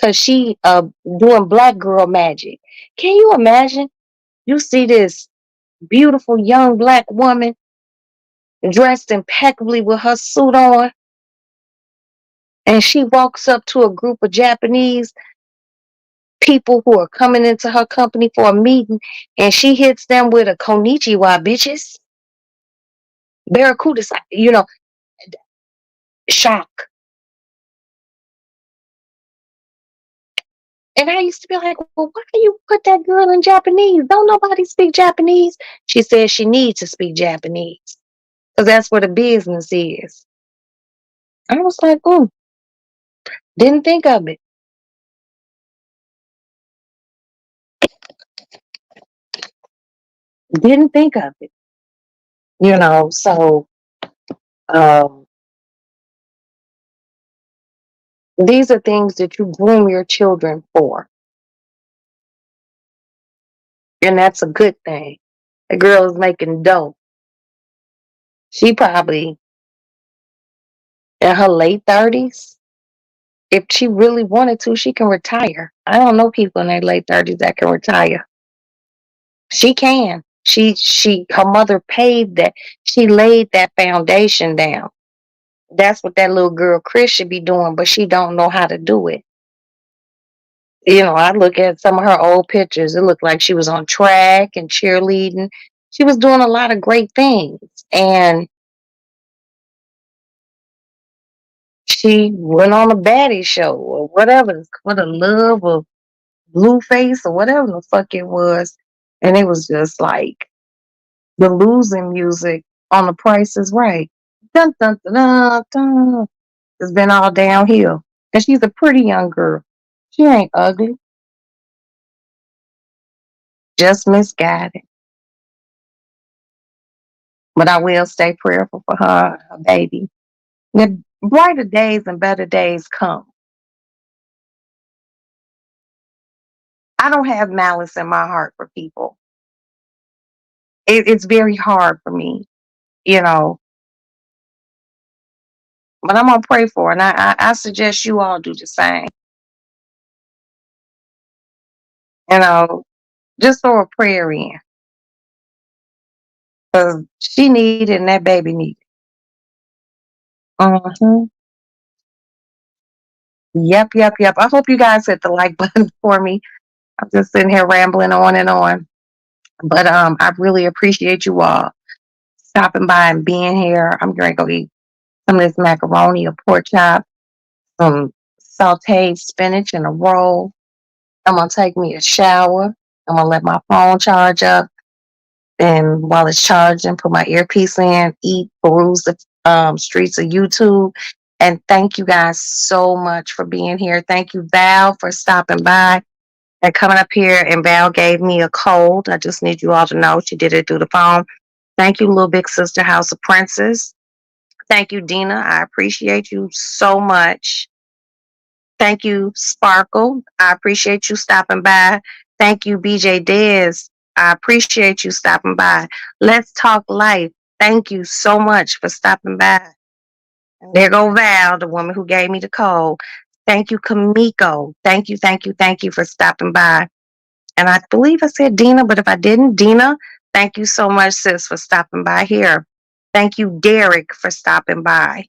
D: Cause she doing black girl magic. Can you imagine? You see this beautiful young black woman dressed impeccably with her suit on, and she walks up to a group of Japanese people who are coming into her company for a meeting, and she hits them with a konnichiwa, bitches. Barracuda, shock. And I used to be like, well, why you put that girl in Japanese? Don't nobody speak Japanese. She said she needs to speak Japanese because that's where the business is. I was like, didn't think of it. Didn't think of it. So um, these are things that you groom your children for. And that's a good thing. The girl is making dough. She probably in her late 30s. If she really wanted to, she can retire. I don't know people in their late 30s that can retire. She can. Her mother paid that. She laid that foundation down. That's what that little girl Chris should be doing, but she don't know how to do it. I look at some of her old pictures. It looked like she was on track and cheerleading. She was doing a lot of great things. And she went on a baddie show or whatever, for the love of Blueface or whatever the fuck it was. And it was just like the losing music on The Price is Right. Dun, dun, dun, dun, dun. It's been all downhill. And she's a pretty young girl. She ain't ugly, just misguided. But I will stay prayerful for her baby. The brighter days and better days come. I don't have malice in my heart for people. It's very hard for me, you know, but I'm gonna pray for her, and I suggest you all do the same. Just throw a prayer in, because she needed and that baby needed. Mm-hmm. Yep, yep, yep. I hope you guys hit the like button for me. I'm just sitting here rambling on and on. But I really appreciate you all stopping by and being here. I'm gonna go eat some of this macaroni or pork chop, some sauteed spinach and a roll. I'm gonna take me a shower. I'm gonna let my phone charge up, and while it's charging, put my earpiece in, eat, peruse the streets of YouTube. And thank you guys so much for being here. Thank you, Val, for stopping by and coming up here. And Val gave me a cold. I just need you all to know she did it through the phone. Thank you, little big sister, House of Princess. Thank you, Dina. I appreciate you so much. Thank you, Sparkle. I appreciate you stopping by. Thank you, BJ Dez. I appreciate you stopping by. Let's Talk Life. Thank you so much for stopping by. There go Val, the woman who gave me the code. Thank you, Kamiko. Thank you, thank you, thank you for stopping by. And I believe I said Dina, but if I didn't, Dina, thank you so much, sis, for stopping by here. Thank you, Derek, for stopping by.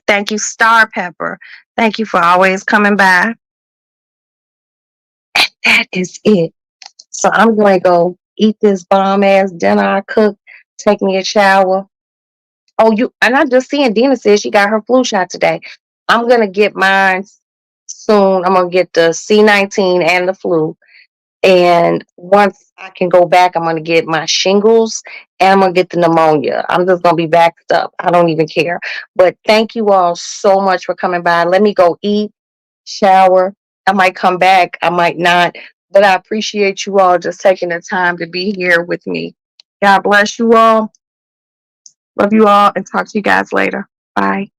D: Thank you, Star Pepper. Thank you for always coming by. And that is it. So I'm going to go eat this bomb ass dinner I cooked, take me a shower. Oh, and I just seen Dina said she got her flu shot today. I'm going to get mine soon. I'm going to get the C19 and the flu. And once I can go back, I'm going to get my shingles and I'm going to get the pneumonia. I'm just going to be backed up. I don't even care. But thank you all so much for coming by. Let me go eat, shower. I might come back. I might not. But I appreciate you all just taking the time to be here with me. God bless you all. Love you all and talk to you guys later. Bye.